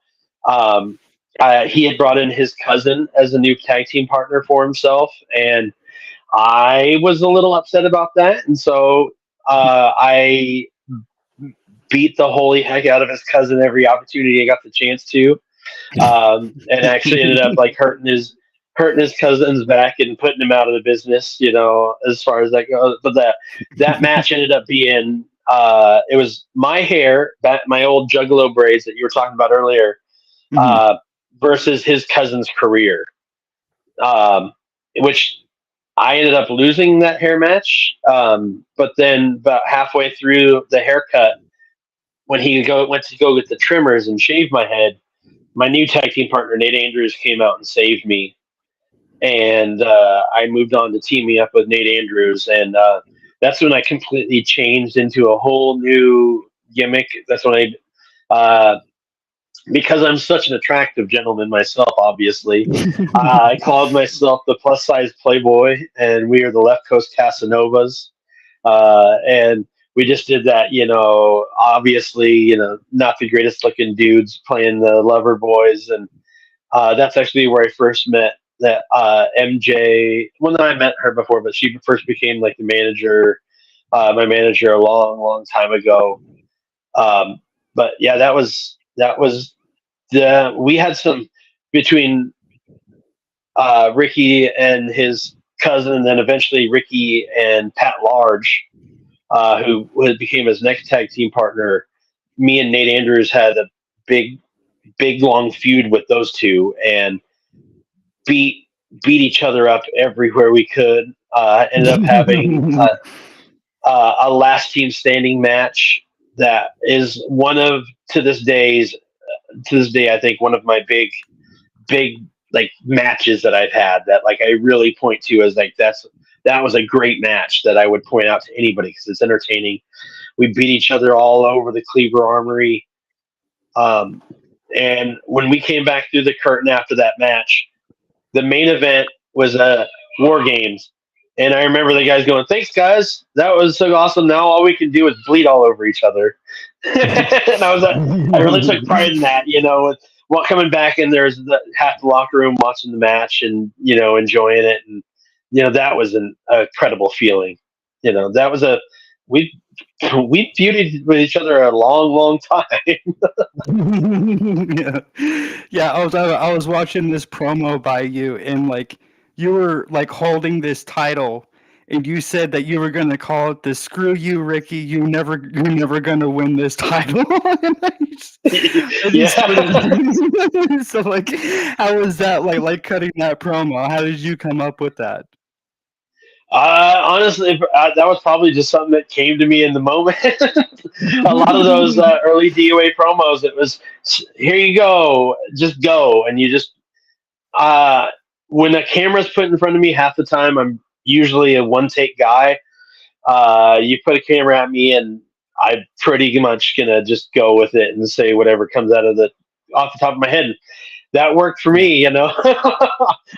he had brought in his cousin as a new tag team partner for himself, and I was a little upset about that, and so I beat the holy heck out of his cousin every opportunity I got the chance to, and actually ended up like hurting his cousin's back and putting him out of the business. As far as that goes. But that match ended up being it was my hair, my old Juggalo braids that you were talking about earlier, versus his cousin's career, which I ended up losing that hair match. But then about halfway through the haircut, when he went to go get the trimmers and shave my head, my new tag team partner, Nate Andrews, came out and saved me. And I moved on to teaming up with Nate Andrews. And that's when I completely changed into a whole new gimmick. That's when because I'm such an attractive gentleman myself, obviously, I called myself the plus size Playboy, and we are the Left Coast Casanovas. And we just did that, obviously, not the greatest looking dudes playing the lover boys. And that's actually where I first met that MJ. Well, no, I met her before, but she first became like the manager, my manager a long, long time ago. But yeah, that was we had some between Ricky and his cousin, and then eventually Ricky and Pat Large, who became his next tag team partner. Me and Nate Andrews had a big, long feud with those two, and beat each other up everywhere we could. Ended up having a last team standing match that is one of to this day, I think one of my big like matches that I've had that like I really point to as like that was a great match that I would point out to anybody because it's entertaining. We beat each other all over the Klievers Armory. And when we came back through the curtain after that match, the main event was War Games. And I remember the guys going, "Thanks, guys. That was so awesome. Now all we can do is bleed all over each other." And I really took pride in that, coming back in there's half the locker room watching the match and, enjoying it. And, that was an incredible feeling. That was we feuded with each other a long, long time. Yeah. I was watching this promo by you, and like you were like holding this title, and you said that you were going to call it the "Screw You, Ricky. You're never going to win this title." So like, how was that like cutting that promo? How did you come up with that? Honestly, that was probably just something that came to me in the moment. A lot of those early DOA promos, it was, here you go, just go. And you just, when the camera's put in front of me, half the time I'm usually a one-take guy. You put a camera at me and I'm pretty much going to just go with it and say whatever comes off the top of my head. That worked for me,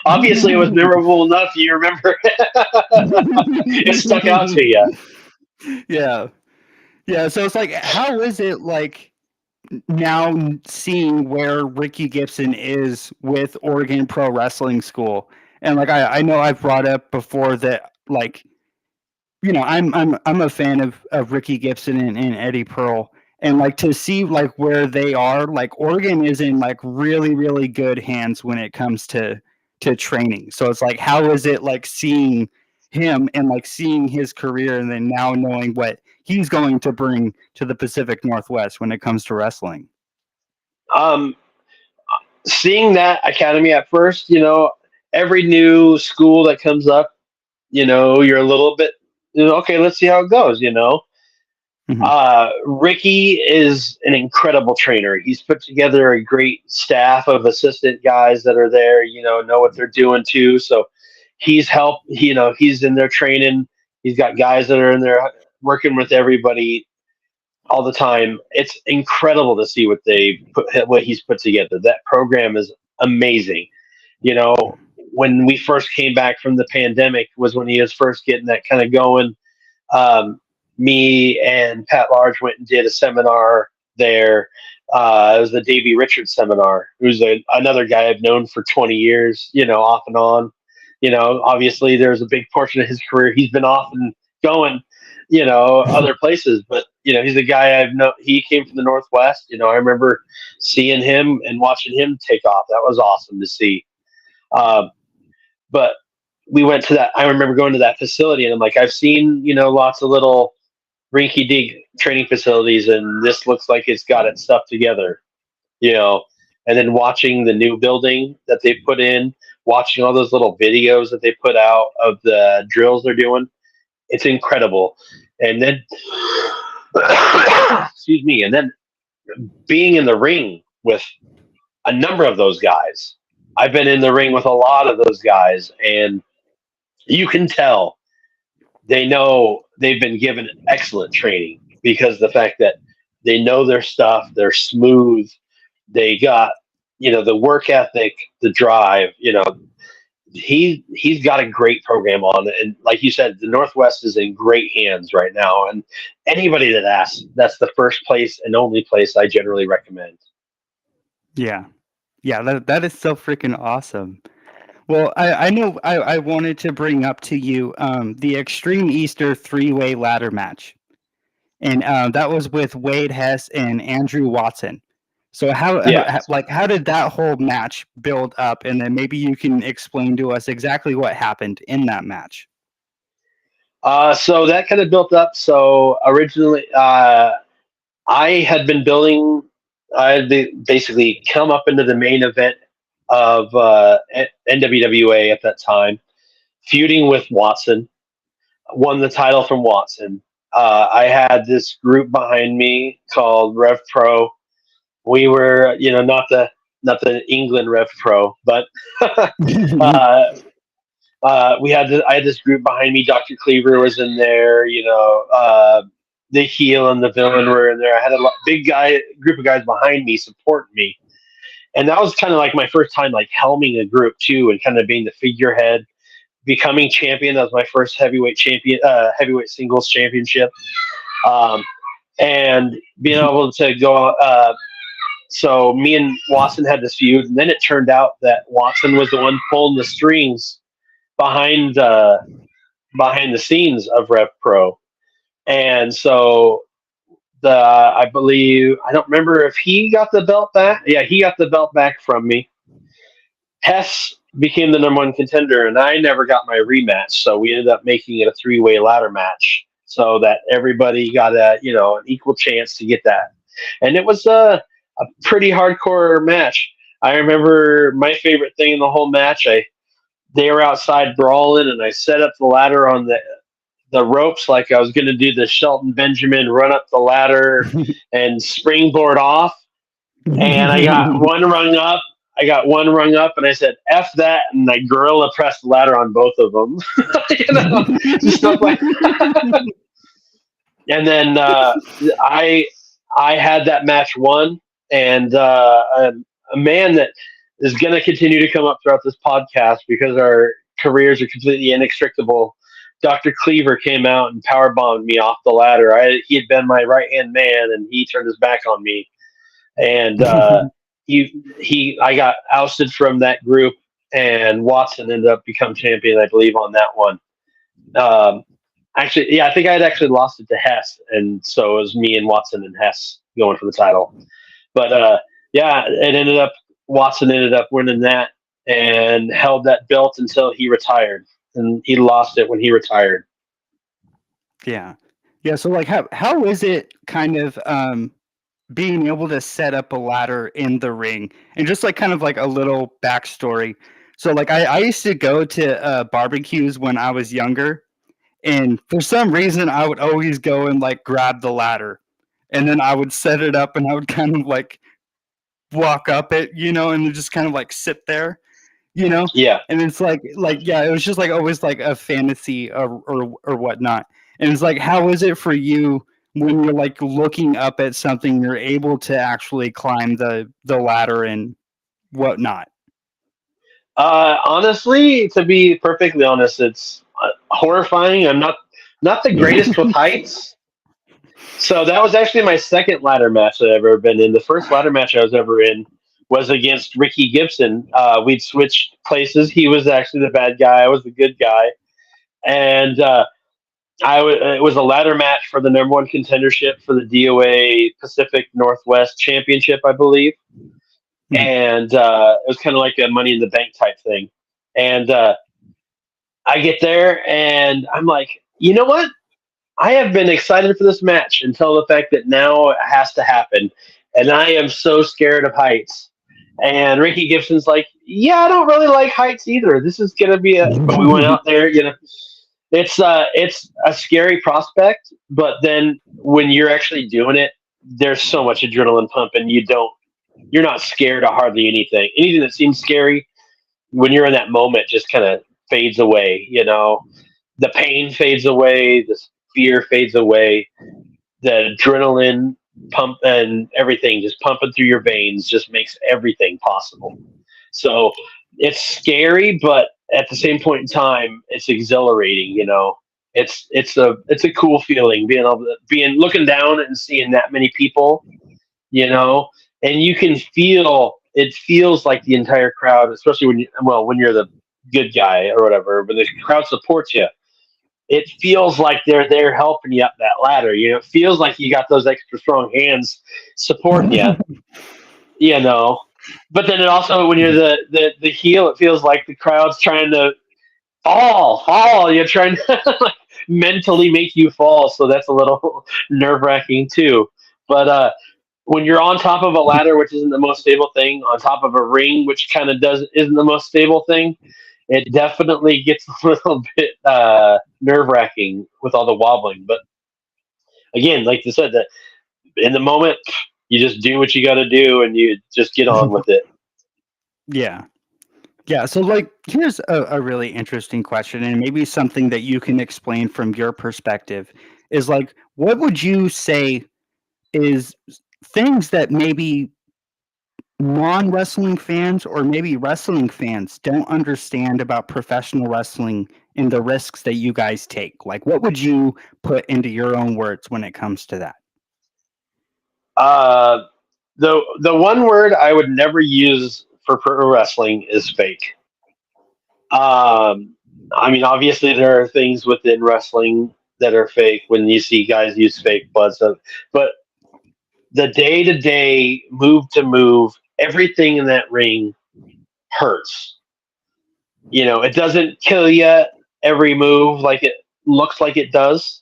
Obviously, it was memorable enough. You remember it stuck out to you. Yeah. So it's like, how is it like now seeing where Ricky Gibson is with Oregon Pro Wrestling School? And like I know I've brought up before that, like, I'm a fan of Ricky Gibson and Eddie Pearl. And like to see like where they are, like Oregon is in like really, really good hands when it comes to training. So it's like, how is it like seeing him and like seeing his career and then now knowing what he's going to bring to the Pacific Northwest when it comes to wrestling? Seeing that academy at first, every new school that comes up, you're a little bit, okay, let's see how it goes, Ricky is an incredible trainer. He's put together a great staff of assistant guys that are there, know what they're doing too. So he's he's in there training. He's got guys that are in there working with everybody all the time. It's incredible to see what he's put together. That program is amazing. When we first came back from the pandemic was when he was first getting that kind of going. Me and Pat Large went and did a seminar there. It was the Davey Richards seminar, who's another guy I've known for 20 years, off and on. Obviously there's a big portion of his career he's been off and going. other places, but he's a guy I've known. He came from the Northwest. I remember seeing him and watching him take off. That was awesome to see. But we went to that. I remember going to that facility, and I'm like, I've seen lots of little rinky-dink training facilities, and this looks like it's got its stuff together. And then watching the new building that they put in, watching all those little videos that they put out of the drills they're doing, it's incredible. And then, excuse me, and then being in the ring with a number of those guys. I've been in the ring with a lot of those guys, and you can tell they know they've been given excellent training, because the fact that they know their stuff, they're smooth, they got, the work ethic, the drive, he's got a great program on it. And like you said, the Northwest is in great hands right now. And anybody that asks, that's the first place and only place I generally recommend. Yeah. Yeah, that is so freaking awesome. Well, I know I wanted to bring up to you the Extreme Easter 3-way ladder match. And that was with Wade Hess and Andrew Watson. So how did that whole match build up? And then maybe you can explain to us exactly what happened in that match. So that kind of built up. So originally, I had been building. I had basically come up into the main event of NWWA at that time, feuding with Watson. Won the title from Watson. I had this group behind me called Rev Pro. We were, not the England Rev Pro, but I had this group behind me. Dr. Klievers was in there. The heel and the villain were in there. I had a group of guys behind me supporting me, and that was kind of like my first time like helming a group too, and kind of being the figurehead, becoming champion. That was my first heavyweight singles championship, and being able to go. So me and Watson had this feud, and then it turned out that Watson was the one pulling the strings behind the scenes of Rev Pro. And so I believe, I don't remember if he got the belt back. Yeah, he got the belt back from me. Hess became the number one contender, and I never got my rematch. So we ended up making it a 3-way ladder match so that everybody got an equal chance to get that. And it was a pretty hardcore match. I remember my favorite thing in the whole match, they were outside brawling, and I set up the ladder on the ropes like I was going to do the Shelton Benjamin run up the ladder and springboard off. And I got one rung up. And I said, F that. And I gorilla pressed the ladder on both of them. Just stuff like that. And then I had that match won. And a man that is going to continue to come up throughout this podcast because our careers are completely inextricable, Dr. Klievers came out and powerbombed me off the ladder. He had been my right-hand man, and he turned his back on me. And I got ousted from that group, and Watson ended up becoming champion, I believe, on that one. Actually, yeah, I think I had actually lost it to Hess, and so it was me and Watson and Hess going for the title. But Watson ended up winning that and held that belt until he retired, and he lost it when he retired. Yeah. So like, how is it kind of being able to set up a ladder in the ring, and just like kind of like a little backstory? So like I used to go to barbecues when I was younger, and for some reason I would always go and like grab the ladder, and then I would set it up, and I would kind of like walk up it, and just kind of like sit there, Yeah. And it's like yeah, it was just like always like a fantasy or whatnot. And it's like, how is it for you when you're like looking up at something, you're able to actually climb the ladder and whatnot? Honestly, to be perfectly honest, it's horrifying. I'm not the greatest with heights. So that was actually my second ladder match that I've ever been in. The first ladder match I was ever in was against Ricky Gibson. We'd switched places. He was actually the bad guy. I was the good guy. And It was a ladder match for the number one contendership for the DOA Pacific Northwest Championship, I believe. Mhm. And it was kind of like a Money in the Bank type thing. And I get there, and I'm like, you know what? I have been excited for this match until the fact that now it has to happen. And I am so scared of heights. And Ricky Gibson's like, yeah, I don't really like heights either. This is going to be but we went out there, it's a scary prospect, but then when you're actually doing it, there's so much adrenaline pumping. You're not scared of hardly anything. Anything that seems scary when you're in that moment just kind of fades away. The pain fades away, the fear fades away, the adrenaline pump and everything just pumping through your veins just makes everything possible. So it's scary, but at the same point in time, it's exhilarating. It's a cool feeling looking down and seeing that many people. And you can feel it feels like the entire crowd, especially when you're the good guy or whatever, when the crowd supports you. It feels like they're there helping you up that ladder. It feels like you got those extra strong hands supporting you. But then it also, when you're the heel, it feels like the crowd's trying to fall. You're trying to like, mentally make you fall. So that's a little nerve wracking too. But when you're on top of a ladder, which isn't the most stable thing, on top of a ring, which kind of isn't the most stable thing, it definitely gets a little bit nerve wracking with all the wobbling. But again, like you said, that in the moment, you just do what you got to do, and you just get on with it. Yeah. Yeah. So, like, here's a really interesting question, and maybe something that you can explain from your perspective is like, what would you say is things that maybe non-wrestling fans or maybe wrestling fans don't understand about professional wrestling and the risks that you guys take? Like, what would you put into your own words when it comes to that? The one word I would never use for pro wrestling is fake. I mean, obviously there are things within wrestling that are fake when you see guys use fake blood stuff, but the day to day, move to move, everything in that ring hurts. It doesn't kill you every move like it looks like it does,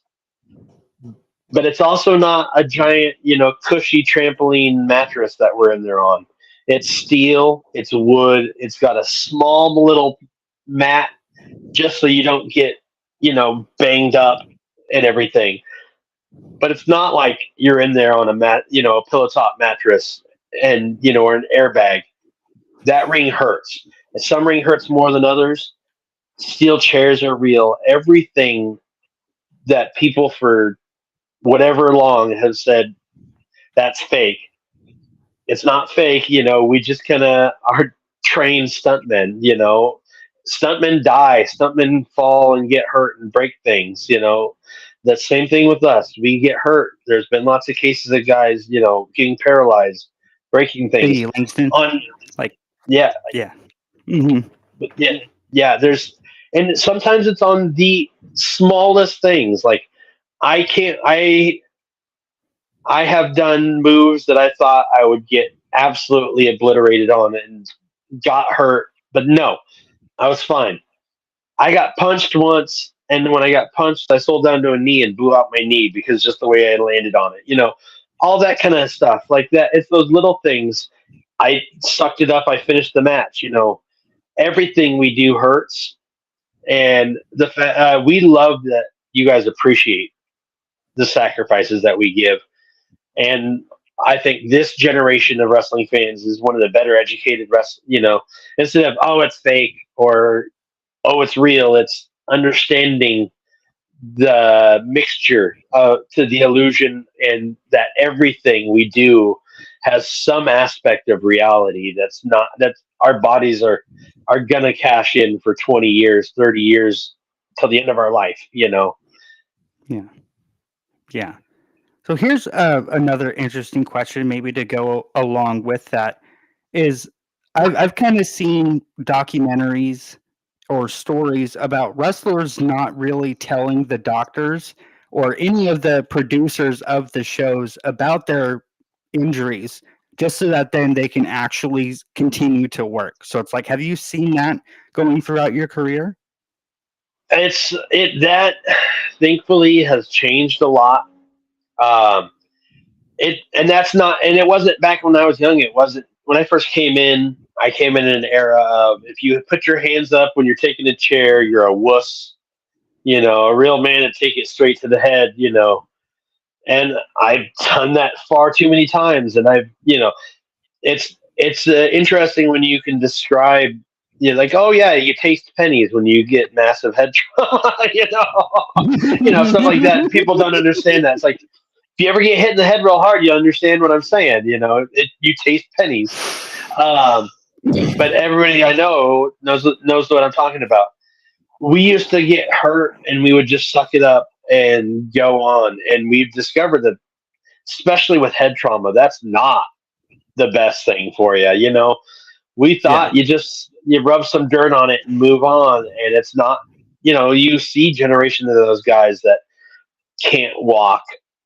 but it's also not a giant, cushy trampoline mattress that we're in there on. It's steel, it's wood, it's got a small little mat just so you don't get, banged up and everything. But it's not like you're in there on a mat, a pillow top mattress and, or an airbag. That ring hurts. And some ring hurts more than others. Steel chairs are real. Everything that people for whatever long have said that's fake. It's not fake. We just kind of are trained stuntmen. Stuntmen die. Stuntmen fall and get hurt and break things. The same thing with us. We get hurt. There's been lots of cases of guys, getting paralyzed, breaking things. Eddie Langston, Yeah, yeah. Mm-hmm. but yeah. And sometimes it's on the smallest things. Like I have done moves that I thought I would get absolutely obliterated on and got hurt, but no, I was fine. I got punched once, and when I got punched, I sold down to a knee and blew out my knee because just the way I landed on it. All that kind of stuff like that. It's those little things. I sucked it up. I finished the match. Everything we do hurts, and we love that you guys appreciate the sacrifices that we give. And I think this generation of wrestling fans is one of the better educated instead of, oh, it's fake or, oh, it's real. It's understanding the mixture to the illusion, and that everything we do has some aspect of reality that our bodies are gonna cash in for 20 years, 30 years till the end of our life. Yeah. So here's another interesting question, maybe to go along with that. Is I've kind of seen documentaries or stories about wrestlers not really telling the doctors or any of the producers of the shows about their injuries, just so that then they can actually continue to work. So it's like, have you seen that going throughout your career? That thankfully has changed a lot. Um, and it wasn't back when I was young. It wasn't when I first came in. I came in an era of, if you put your hands up when you're taking a chair, you're a wuss. A real man would take it straight to the head. And I've done that far too many times. And it's interesting when you can describe. Like, oh yeah, you taste pennies when you get massive head trauma. Stuff like that. People don't understand that. It's like, if you ever get hit in the head real hard, you understand what I'm saying. You taste pennies. But everybody I know knows what I'm talking about. We used to get hurt and we would just suck it up and go on. And we've discovered that, especially with head trauma, that's not the best thing for you. We thought you rub some dirt on it and move on, and it's not. You see generations of those guys that can't walk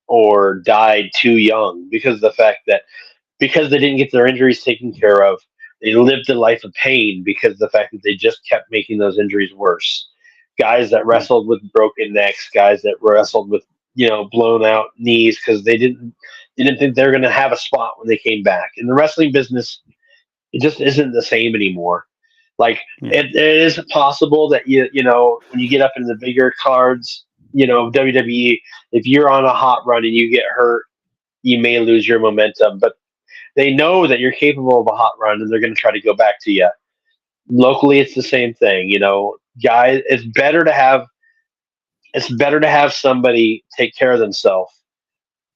or died too young because of the fact that, because they didn't get their injuries taken care of, they lived a life of pain because of the fact that they just kept making those injuries worse. Guys that wrestled with broken necks, guys that wrestled with blown out knees because they didn't think they were going to have a spot when they came back. In the wrestling business, it just isn't the same anymore. Like, it is possible that when you get up into the bigger cards, WWE, if you're on a hot run and you get hurt, you may lose your momentum, but they know that you're capable of a hot run and they're going to try to go back to you. Locally, it's the same thing. Guys, it's better to have somebody take care of themselves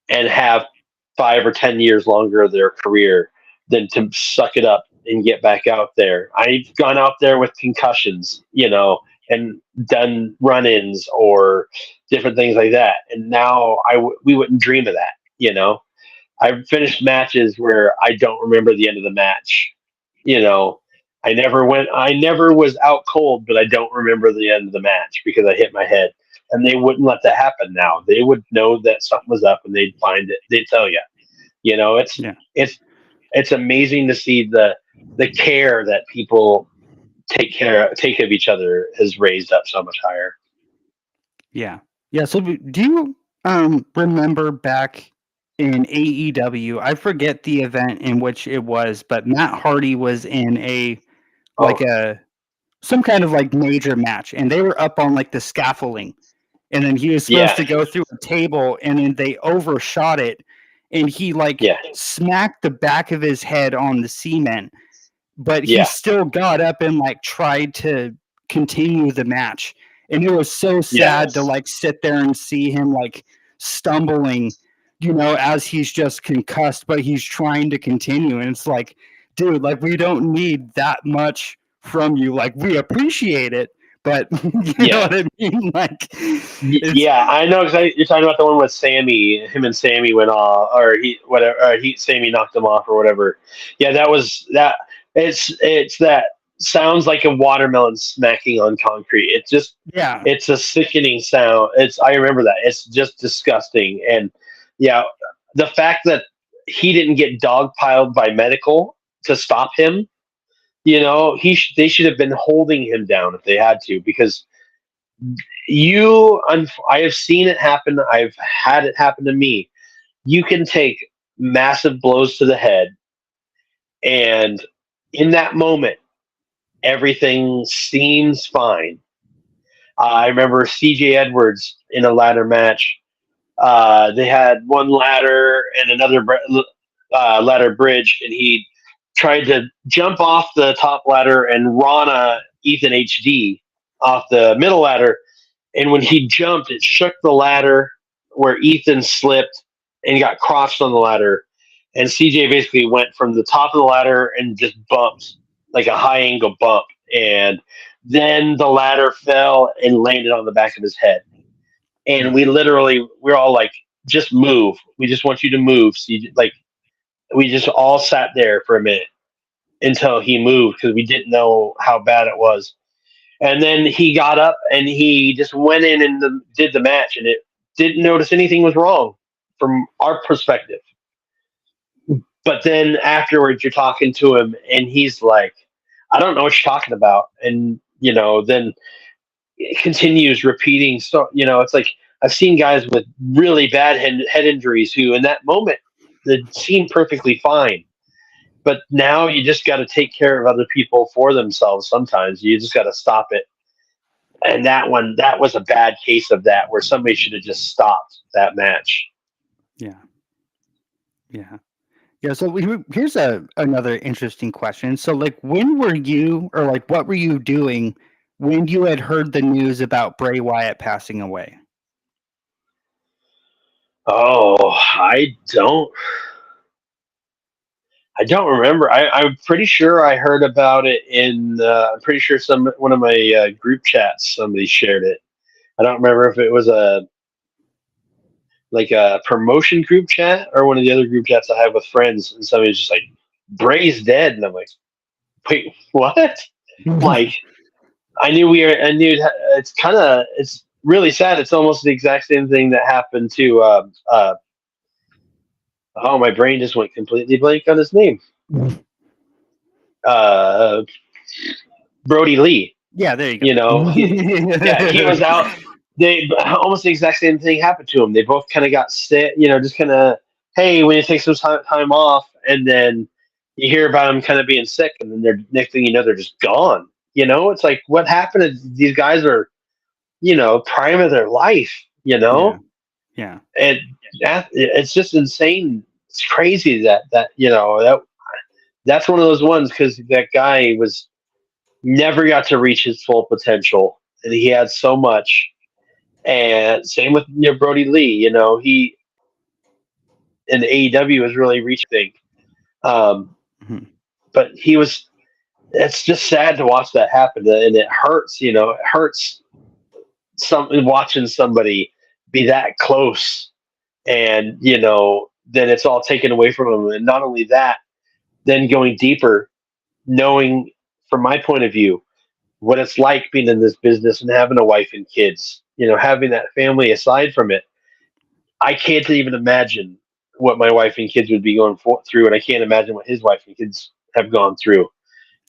and have 5 or 10 years longer of their career than to suck it up and get back out there. I've gone out there with concussions, and done run-ins or different things like that. And now we wouldn't dream of that. I've finished matches where I don't remember the end of the match. I never was out cold, but I don't remember the end of the match because I hit my head. And they wouldn't let that happen now. They would know that something was up and they'd find it. They'd tell you. It's amazing to see the care that people take of each other has raised up so much higher. Yeah. So do you remember back in AEW? I forget the event in which it was, but Matt Hardy was in some kind of like major match, and they were up on like the scaffolding, and then he was supposed to go through a table, and then they overshot it, and he smacked the back of his head on the cement, but he still got up and like tried to continue the match. And it was so sad to like sit there and see him like stumbling, as he's just concussed, but he's trying to continue. And it's like, dude, like, we don't need that much from you. Like, we appreciate it, but you know what I mean? Like, I know exactly. You're talking about the one with Sammy. Him and Sammy went off, or Sammy knocked him off, or whatever. Yeah, that was that. It's that. Sounds like a watermelon smacking on concrete. It's just, it's a sickening sound. I remember that. It's just disgusting. And the fact that he didn't get dogpiled by medical to stop him, they should have been holding him down if they had to, because I have seen it happen. I've had it happen to me. You can take massive blows to the head, and in that moment, everything seems fine. I remember CJ Edwards in a ladder match. They had one ladder and another ladder bridge, and he tried to jump off the top ladder and Rana Ethan HD off the middle ladder. And when he jumped, it shook the ladder where Ethan slipped and got crotched on the ladder. And CJ basically went from the top of the ladder and just bumped, like a high angle bump, and then the ladder fell and landed on the back of his head. And we're all like, just move. We just want you to move. So we just all sat there for a minute until he moved, because we didn't know how bad it was. And then he got up and he just went in and did the match, and it didn't notice anything was wrong from our perspective. But then afterwards, you're talking to him, and he's like, "I don't know what you're talking about," and then it continues repeating. So it's like I've seen guys with really bad head injuries who, in that moment, they seem perfectly fine. But now you just got to take care of other people for themselves. Sometimes you just got to stop it. And that was a bad case of that, where somebody should have just stopped that match. Yeah. Yeah. Yeah. So here's another interesting question. So, like, when were you, or like, what were you doing when you had heard the news about Bray Wyatt passing away? Oh, I don't remember. I'm pretty sure I heard about it in. I'm pretty sure one of my group chats. Somebody shared it. I don't remember if it was a promotion group chat or one of the other group chats I have with friends, and somebody was just like, "Bray's dead," and I'm like, "Wait, what?" Like, I knew it's really sad. It's almost the exact same thing that happened to. Oh, my brain just went completely blank on his name. Brody Lee. Yeah, there you go. He was out. They almost the exact same thing happened to him. They both kind of got sick. Just kind of, hey, when you take some time off, and then you hear about them kind of being sick, and then next thing you know, they're just gone. It's like, what happened? These guys are, prime of their life. Yeah. And it's just insane. It's crazy that's one of those ones, because that guy never got to reach his full potential, and he had so much. And same with Brody Lee. He in the AEW has really reaching. But he was. It's just sad to watch that happen, and it hurts. It hurts watching somebody be that close, and then it's all taken away from them. And not only that, then going deeper, knowing from my point of view what it's like being in this business and having a wife and kids, having that family aside from it. I can't even imagine what my wife and kids would be going through, and I can't imagine what his wife and kids have gone through.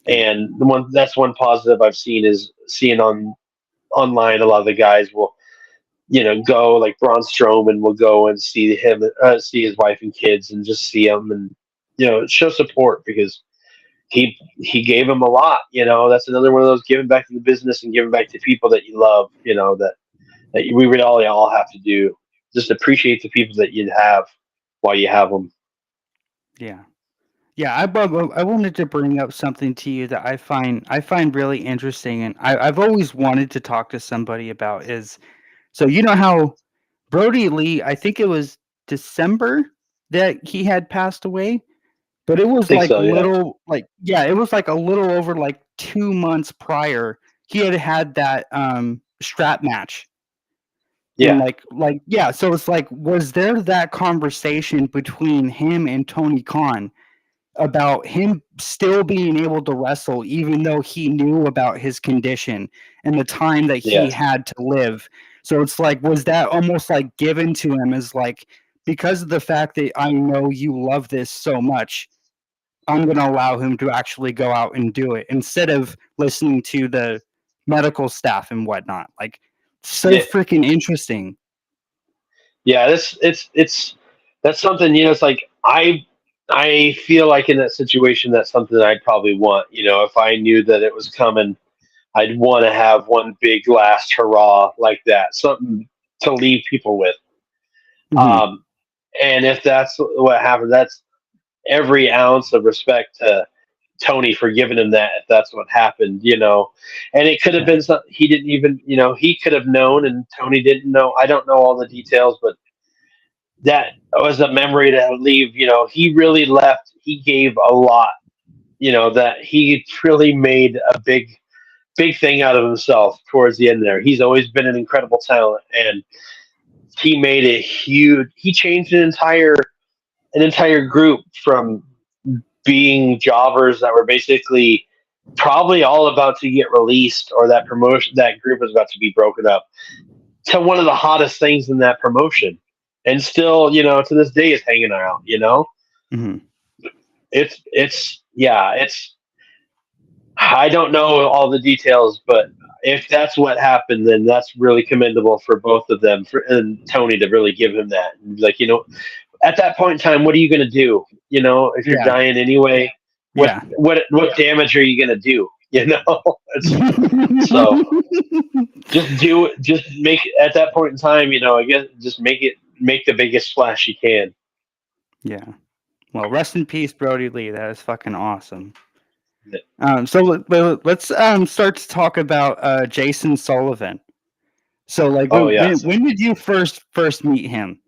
And that's one positive I've seen is seeing online. A lot of the guys will, go, like Braun Strowman will go and see see his wife and kids, and just see them, and show support, because he gave him a lot. That's another one of those giving back to the business and giving back to people that you love. That we really all have to do. Just appreciate the people that you have while you have them. Yeah. Yeah, I wanted to bring up something to you that I find really interesting, and I've always wanted to talk to somebody about is, so how Brody Lee, I think it was December that he had passed away, but it was I think like so, yeah. it was like a little over like 2 months prior. He had that strap match. Yeah. And yeah, so it's like, was there that conversation between him and Tony Khan about him still being able to wrestle, even though he knew about his condition and the time that he had to live? So it's like, was that almost like given to him as like, because of the fact that I know you love this so much, I'm going to allow him to actually go out and do it instead of listening to the medical staff and whatnot. Like, so freaking interesting. Yeah, that's something, it's like I feel like in that situation, that's something that I'd probably want. If I knew that it was coming, I'd want to have one big last hurrah like that, something to leave people with. And if that's what happened, that's every ounce of respect to Tony for giving him that, if that's what happened. And it could have been something he didn't even, he could have known, and Tony didn't know. I don't know all the details, but that was a memory to leave. He really left. He gave a lot. That he really made a big thing out of himself towards the end there. He's always been an incredible talent, and he made it huge. He changed an entire group from being jobbers that were basically probably all about to get released, or that group was about to be broken up, to one of the hottest things in that promotion, and still, to this day is hanging out. Mhm. It's I don't know all the details, but if that's what happened, then that's really commendable for both of them, and Tony, to really give him that. Like, at that point in time, what are you going to do? If you're Yeah. dying anyway, Yeah. what damage are you going to do? So just make, at that point in time, I guess, just make the biggest splash you can. Yeah. Well, rest in peace, Brody Lee. That is fucking awesome. Yeah. So let's start to talk about JSin Sullivan. So, like, when did you first meet him?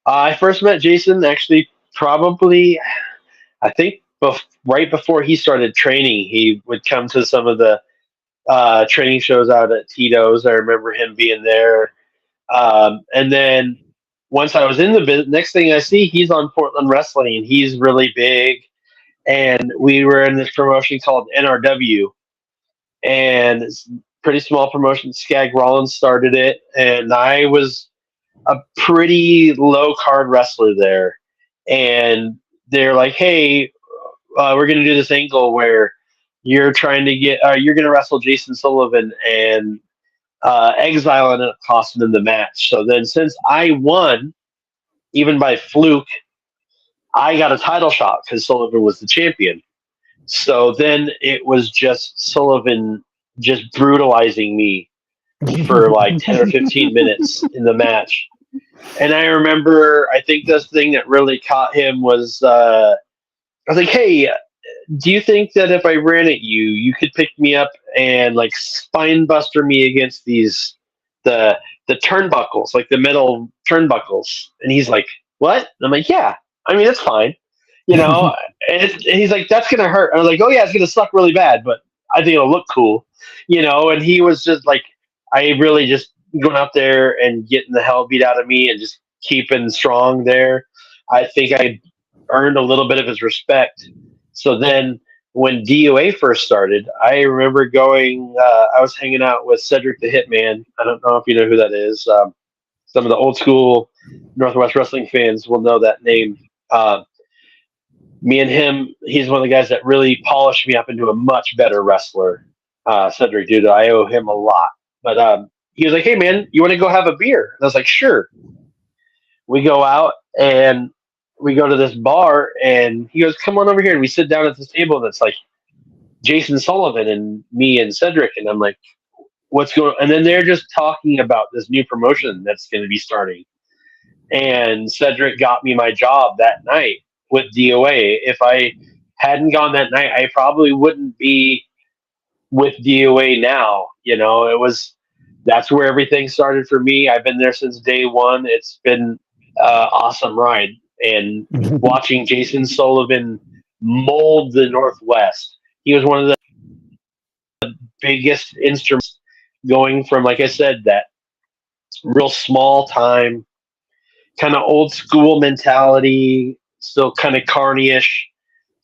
I first met JSin, actually, probably, I think, right before he started training. He would come to some of the training shows out at Tito's. I remember him being there. And then once I was in the business, next thing I see, he's on Portland Wrestling, and he's really big. And we were in this promotion called NRW, and it's a pretty small promotion. Skag Rollins started it, and I was a pretty low card wrestler there. And they're like, "Hey, we're going to do this angle where you're trying to you're going to wrestle JSin Sullivan and Exile, and it costing him the match." So then, since I won, even by fluke, I got a title shot because Sullivan was the champion. So then it was just Sullivan just brutalizing me for like 10 or 15 minutes in the match. And I remember, I think the thing that really caught him was, I was like, "Hey, do you think that if I ran at you, you could pick me up and like spine buster me against the turnbuckles, like the metal turnbuckles?" And he's like, "What?" And I'm like, "Yeah, I mean, that's fine." And he's like, "That's going to hurt." And I was like, "Oh yeah, it's going to suck really bad, but I think it'll look cool." And he was just like, I really just going out there and getting the hell beat out of me and just keeping strong there. I think I earned a little bit of his respect. So then when DOA first started, I remember going, I was hanging out with Cedric the Hitman. I don't know if you know who that is. Some of the old school Northwest Wrestling fans will know that name. Me and him, he's one of the guys that really polished me up into a much better wrestler. Cedric, dude, I owe him a lot. But he was like, "Hey, man, you want to go have a beer?" And I was like, "Sure." We go out and we go to this bar, and he goes, "Come on over here." And we sit down at this table, and it's like JSin Sullivan and me and Cedric. And I'm like, "What's going on?" And then they're just talking about this new promotion that's going to be starting. And Cedric got me my job that night with DOA. If I hadn't gone that night, I probably wouldn't be with DOA now. That's where everything started for me. I've been there since day one. It's been awesome ride. And watching JSin Sullivan mold the Northwest, he was one of the biggest instruments, going from, like I said, that real small time, kind of old school mentality, still kind of carney-ish,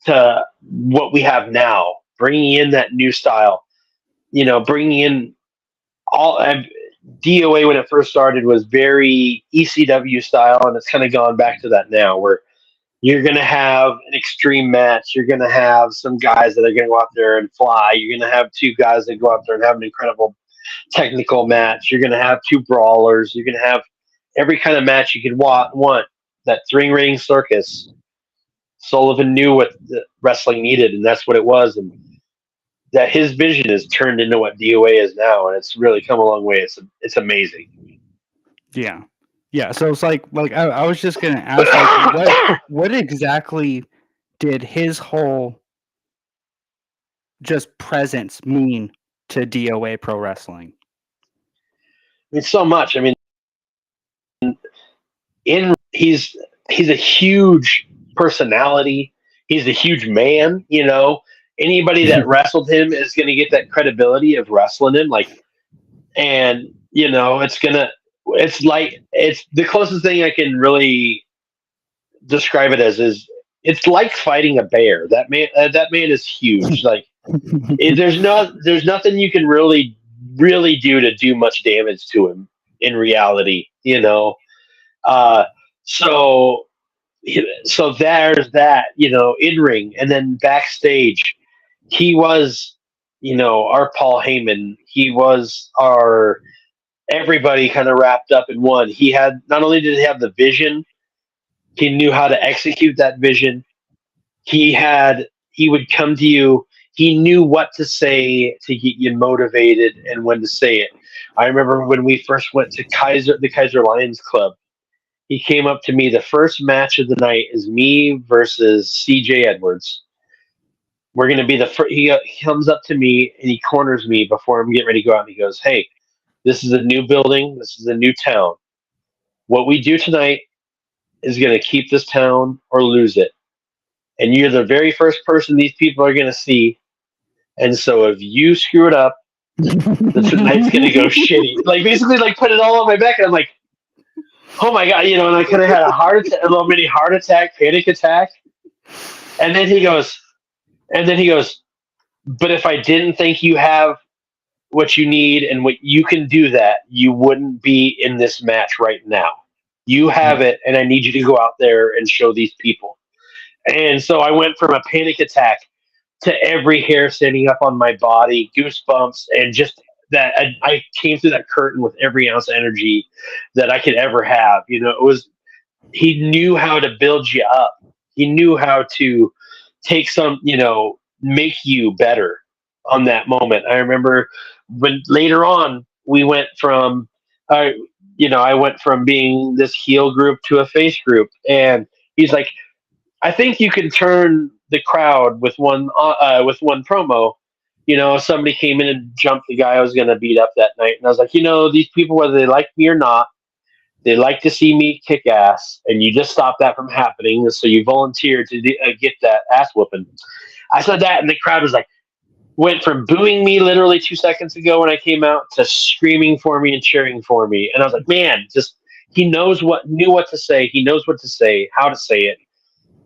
to what we have now, bringing in that new style, bringing in all. DOA, when it first started, was very ECW style, and it's kind of gone back to that now, where you're going to have an extreme match. You're going to have some guys that are going to go out there and fly. You're going to have two guys that go out there and have an incredible technical match. You're going to have two brawlers. You're going to have every kind of match you could want. That three-ring circus. Sullivan knew what the wrestling needed, and that's what it was. And that his vision is turned into what DOA is now, and it's really come a long way. It's amazing. Yeah. Yeah. So it's like I was just gonna ask, like, what exactly did his whole just presence mean to DOA Pro Wrestling? I mean, so much. I mean, he's a huge personality. He's a huge man. Anybody that wrestled him is going to get that credibility of wrestling him. And it's the closest thing I can really describe it as is it's like fighting a bear. That man is huge. Like there's nothing you can really do much damage to him in reality. Uh, so so there's that, in ring, and then backstage, he was, our Paul Heyman. He was our everybody kind of wrapped up in one. He had not only did he have the vision, he knew how to execute that vision. He would come to you. He knew what to say to get you motivated and when to say it. I remember when we first went to the Kaiser Lions Club. He came up to me. The first match of the night is me versus CJ Edwards. We're going to be the first. He comes up to me and he corners me before I'm getting ready to go out. And he goes, "Hey, this is a new building. This is a new town. What we do tonight is going to keep this town or lose it. And you're the very first person these people are going to see. And so if you screw it up, tonight's going to go shitty." Like, basically, like, put it all on my back. And I'm like, oh my God, and I kind of had a little mini heart attack, panic attack. And then he goes, "But if I didn't think you have what you need and what you can do that, you wouldn't be in this match right now. You have it, and I need you to go out there and show these people." And so I went from a panic attack to every hair standing up on my body, goosebumps, and just that I came through that curtain with every ounce of energy that I could ever have. He knew how to build you up. He knew how to take make you better on that moment. I remember when later on we went from, I went from being this heel group to a face group, and he's like, "I think you can turn the crowd with one promo." Somebody came in and jumped the guy I was going to beat up that night, and I was like, these people, whether they like me or not, they like to see me kick ass, and you just stop that from happening. So you volunteered to get that ass whooping. I said that, and the crowd was like, went from booing me literally 2 seconds ago when I came out to screaming for me and cheering for me. And I was like, man, he knew what to say. He knows what to say, how to say it.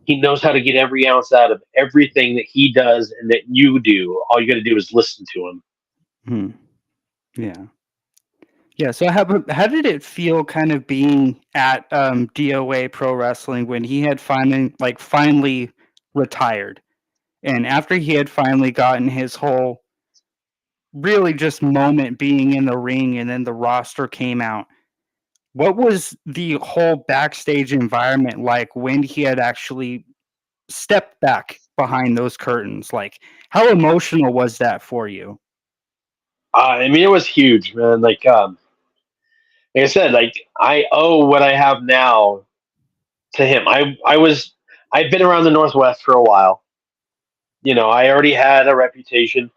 He knows how to get every ounce out of everything that he does and that you do. All you got to do is listen to him. Yeah. Yeah. So how did it feel kind of being at DOA Pro Wrestling when he had finally retired? And after he had finally gotten his whole really just moment being in the ring, and then the roster came out, what was the whole backstage environment like when he had actually stepped back behind those curtains? Like, how emotional was that for you? It was huge, man. Like I said, like, I owe what I have now to him. I've been around the Northwest for a while. I already had a reputation,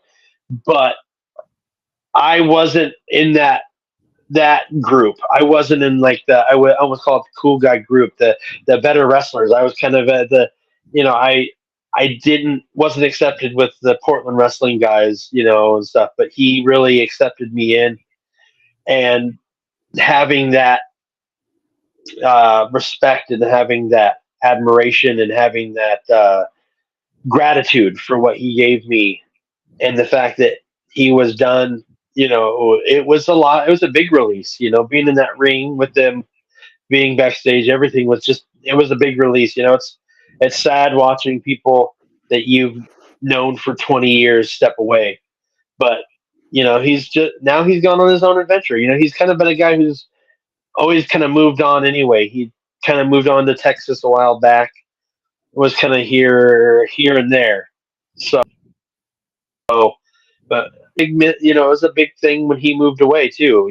but I wasn't in that group. I wasn't in like I would almost call it the cool guy group, the better wrestlers. I was kind of at I wasn't accepted with the Portland wrestling guys, and stuff, but he really accepted me in, and having that respect and having that admiration and having that gratitude for what he gave me, and the fact that he was done. It was a lot. It was a big release. Being in that ring with them, being backstage, everything was it was a big release. It's sad watching people that you've known for 20 years step away, but he's gone on his own adventure. He's kind of been a guy who's always kind of moved on anyway. He kind of moved on to Texas a while back, was kind of here and there. So, but it was a big thing when he moved away too.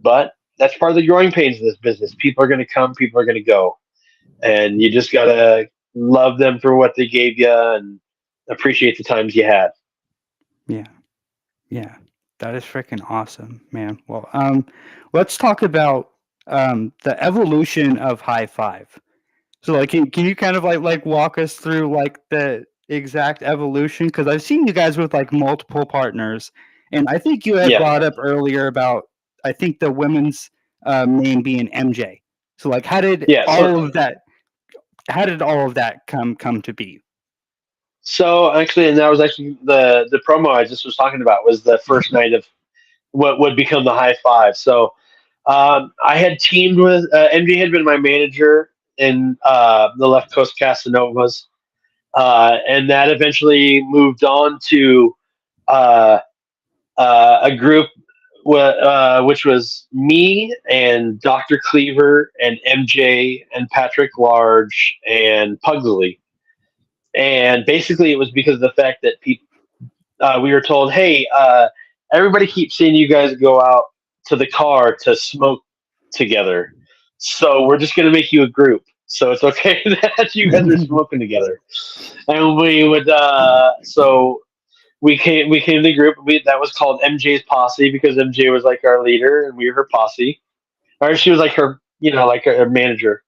But that's part of the growing pains of this business. People are going to come, people are going to go, and you just gotta love them for what they gave you and appreciate the times you had. Yeah, that is freaking awesome, man. Well, let's talk about the evolution of High Five. So, like, can you kind of like walk us through like the exact evolution? Because I've seen you guys with like multiple partners, and I think you had brought up earlier about, I think, the women's name being MJ. So, like, how did all of that how did all of that come to be? So actually, and that was actually the promo I just was talking about was the first night of what would become the high five. So I had teamed with MJ had been my manager in the Left Coast Casanovas, and that eventually moved on to uh, a group which was me and Dr. Cleaver and MJ and Patrick Large and Pugsley. And basically, it was because of the fact that we were told, hey, everybody keeps seeing you guys go out to the car to smoke together. So we're just going to make you a group. So it's okay that you guys are smoking together. And we would, so we came to the group. That was called MJ's Posse because MJ was like our leader and we were her posse. Or she was like her, like her manager.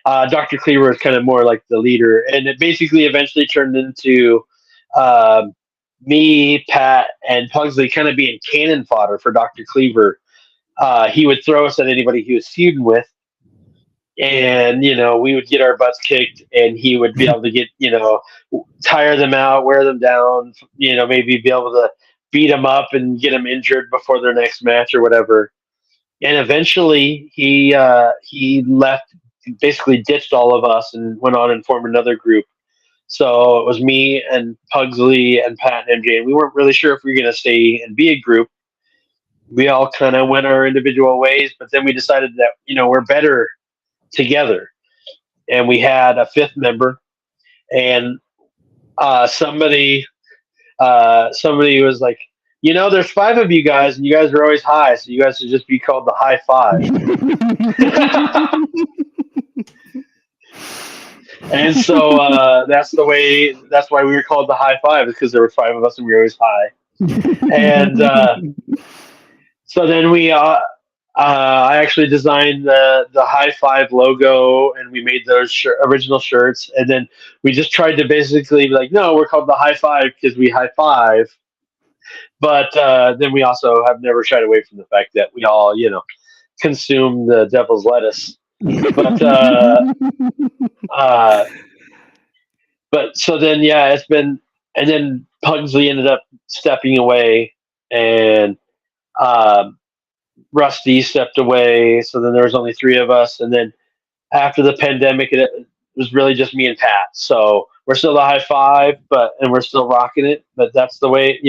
Dr. Cleaver was kind of more like the leader. And it basically eventually turned into me, Pat, and Pugsley kind of being cannon fodder for Dr. Cleaver. He would throw us at anybody he was feuding with, and we would get our butts kicked, and he would be able to get tire them out, wear them down, maybe be able to beat them up and get them injured before their next match or whatever. And eventually, he left, basically ditched all of us, and went on and formed another group. So it was me and Pugsley and Pat and MJ, and we weren't really sure if we were going to stay and be a group. We all kind of went our individual ways, but then we decided that, we're better together. And we had a fifth member, and somebody was like, there's five of you guys, and you guys are always high, so you guys should just be called the High Five. And so that's why we were called the High Five, because there were five of us and we were always high. And so then I actually designed the High Five logo, and we made those original shirts. And then we just tried to basically be like, no, we're called the High Five because we high five. But then we also have never shied away from the fact that we all, consume the devil's lettuce. But so then, it's been, and then Pugsley ended up stepping away, and Rusty stepped away. So then there was only three of us. And then after the pandemic, it was really just me and Pat. So we're still the High Five, and we're still rocking it. But that's the way,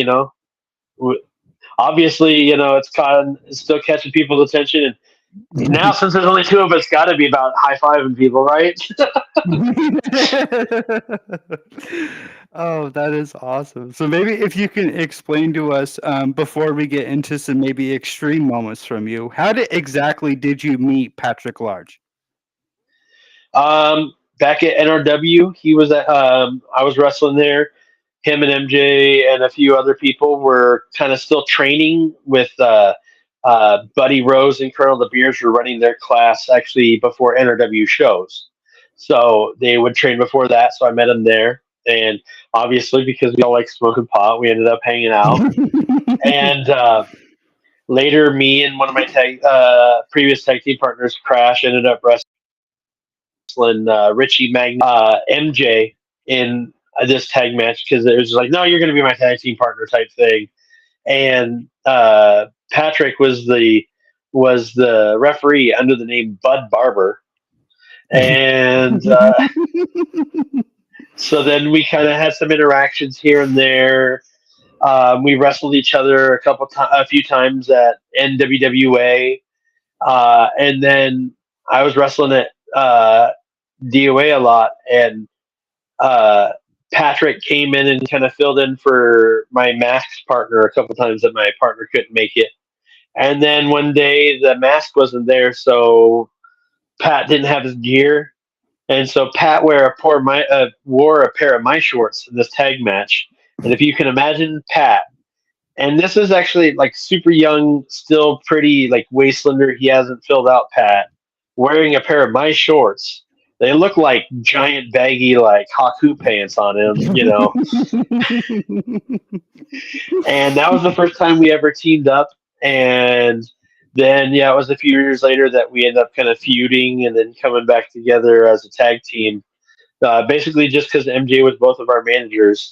obviously, it's still catching people's attention. And now, since there's only two of us, got to be about high-fiving people, right? Oh, that is awesome. So maybe if you can explain to us, before we get into some maybe extreme moments from you, how exactly did you meet Patrick Large? Back at NRW, he was at, I was wrestling there. Him and MJ and a few other people were kind of still training with Buddy Rose and Colonel the Beers were running their class actually before NRW shows. So they would train before that. So I met him there. And obviously, because we all like smoking pot, we ended up hanging out. And later, me and one of my previous tag team partners, Crash, ended up wrestling Richie MJ in this tag match because it was just like, no, you're going to be my tag team partner type thing. And Patrick was the referee under the name Bud Barber. And so then we kind of had some interactions here and there. We wrestled each other a few times at NWWA. And then I was wrestling at DOA a lot. And Patrick came in and kind of filled in for my mask partner a couple times that my partner couldn't make it. And then one day the mask wasn't there, so Pat didn't have his gear. And so Pat wore a pair of my shorts in this tag match. And if you can imagine Pat, and this is actually like super young, still pretty like waistlander, he hasn't filled out Pat, wearing a pair of my shorts. They look like giant baggy like Haku pants on him, And that was the first time we ever teamed up. And then, it was a few years later that we ended up kind of feuding and then coming back together as a tag team. basically just because MJ was both of our managers,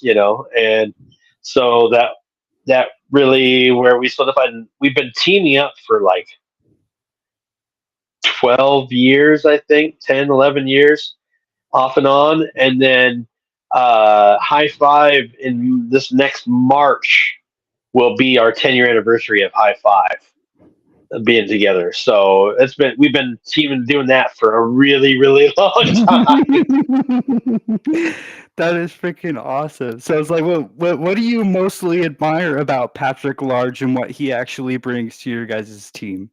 and so that really where we solidified. And we've been teaming up for like 12 years, I think, 10, 11 years off and on. And then High Five in this next March will be our 10-year anniversary of High Five being together. So we've been teaming doing that for a really, really long time. That is freaking awesome. So it's like, what do you mostly admire about Patrick Large and what he actually brings to your guys' team?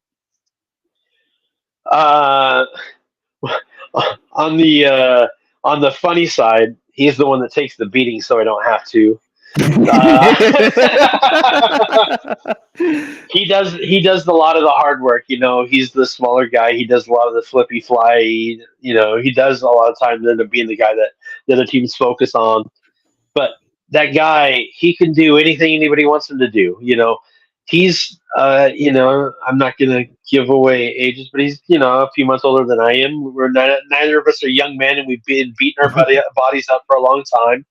On the funny side, he's the one that takes the beating, so I don't have to. He does a lot of the hard work. He's the smaller guy. He does a lot of the flippy fly. He does a lot of times end up being the guy that the other teams focus on. But that guy, he can do anything anybody wants him to do. He's I'm not gonna give away ages, but he's a few months older than I am. We're neither of us are young men, and we've been beating our bodies up for a long time.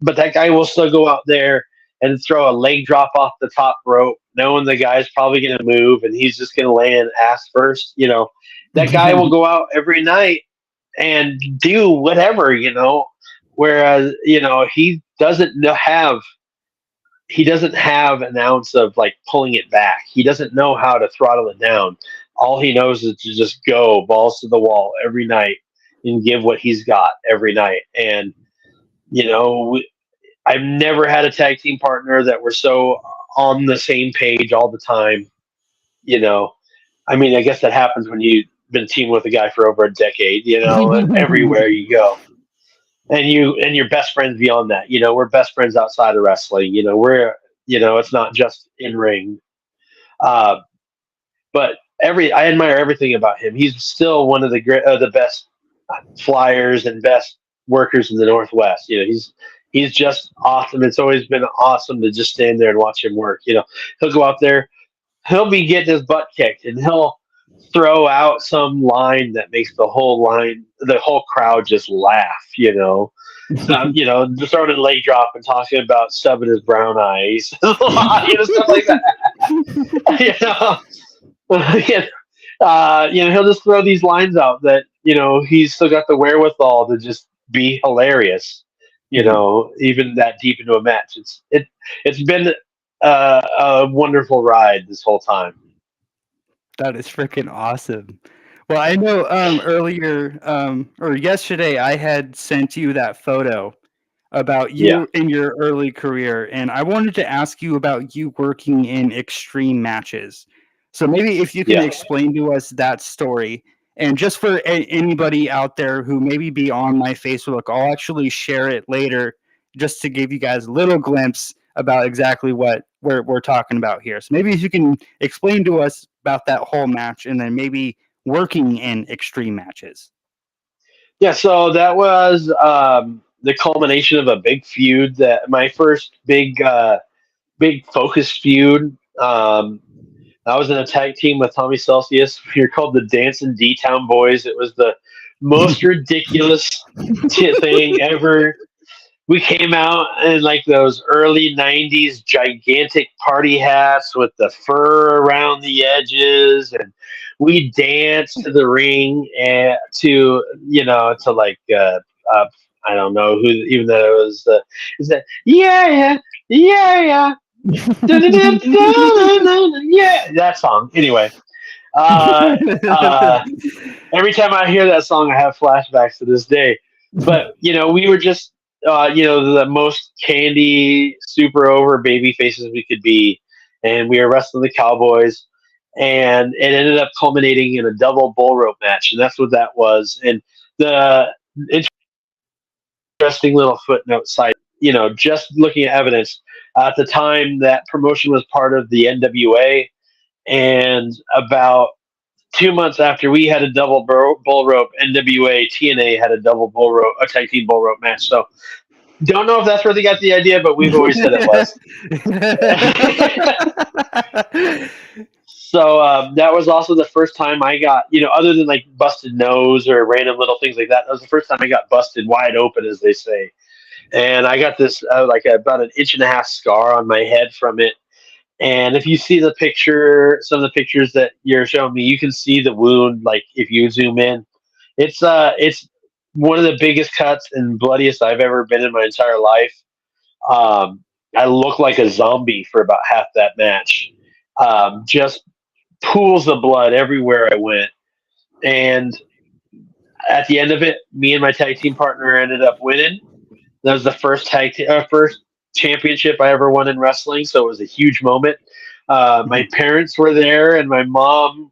But that guy will still go out there and throw a leg drop off the top rope, knowing the guy's probably going to move and he's just going to land ass first. That guy will go out every night and do whatever, whereas, he doesn't have an ounce of like pulling it back. He doesn't know how to throttle it down. All he knows is to just go balls to the wall every night and give what he's got every night. And, I've never had a tag team partner that were so on the same page all the time. I guess that happens when you've been teaming with a guy for over a decade, and everywhere you go. And you're best friends beyond that. We're best friends outside of wrestling. We're, it's not just in ring. But I admire everything about him. He's still one of the best flyers and best workers in the Northwest. He's just awesome. It's always been awesome to just stand there and watch him work. He'll go out there, he'll be getting his butt kicked, and he'll throw out some line that makes the whole crowd just laugh. Just throwing a leg drop and talking about stubbing his brown eyes, stuff like that. He'll just throw these lines out that he's still got the wherewithal to just be hilarious. Even that deep into a match. It's been a wonderful ride this whole time. That is freaking awesome. Well, I know earlier or yesterday I had sent you that photo about you in your early career, and I wanted to ask you about you working in extreme matches. So maybe if you can explain to us that story. And just for anybody out there who maybe be on my Facebook, I'll actually share it later just to give you guys a little glimpse about exactly what we're talking about here. So maybe if you can explain to us about that whole match and then maybe working in extreme matches. Yeah, so that was the culmination of a big feud, that my first big focus feud. I was in a tag team with Tommy Celsius. We were called the Dancing D-Town Boys. It was the most ridiculous thing ever. We came out in like those early 90s gigantic party hats with the fur around the edges, and we danced to the ring and to like I don't know who, even though it was yeah. Yeah, that song. Anyway, every time I hear that song, I have flashbacks to this day. But we were just the most candy, super over baby faces we could be, and we were wrestling the Cowboys, and it ended up culminating in a double bull rope match, and that's what that was. And the interesting little footnote side, just looking at evidence. At the time, that promotion was part of the NWA, and about 2 months after we had a double bull rope, NWA TNA had a tag team bull rope match. So, don't know if that's where they got the idea, but we've always said it was. So that was also the first time I got, other than like busted nose or random little things like that, that was the first time I got busted wide open, as they say. And I got this about an inch and a half scar on my head from it. And if you see the picture, some of the pictures that you're showing me, you can see the wound. Like if you zoom in, it's one of the biggest cuts and bloodiest I've ever been in my entire life. I looked like a zombie for about half that match. Just pools of blood everywhere I went. And at the end of it, me and my tag team partner ended up winning. That was the first first championship I ever won in wrestling, so it was a huge moment. My parents were there, and my mom,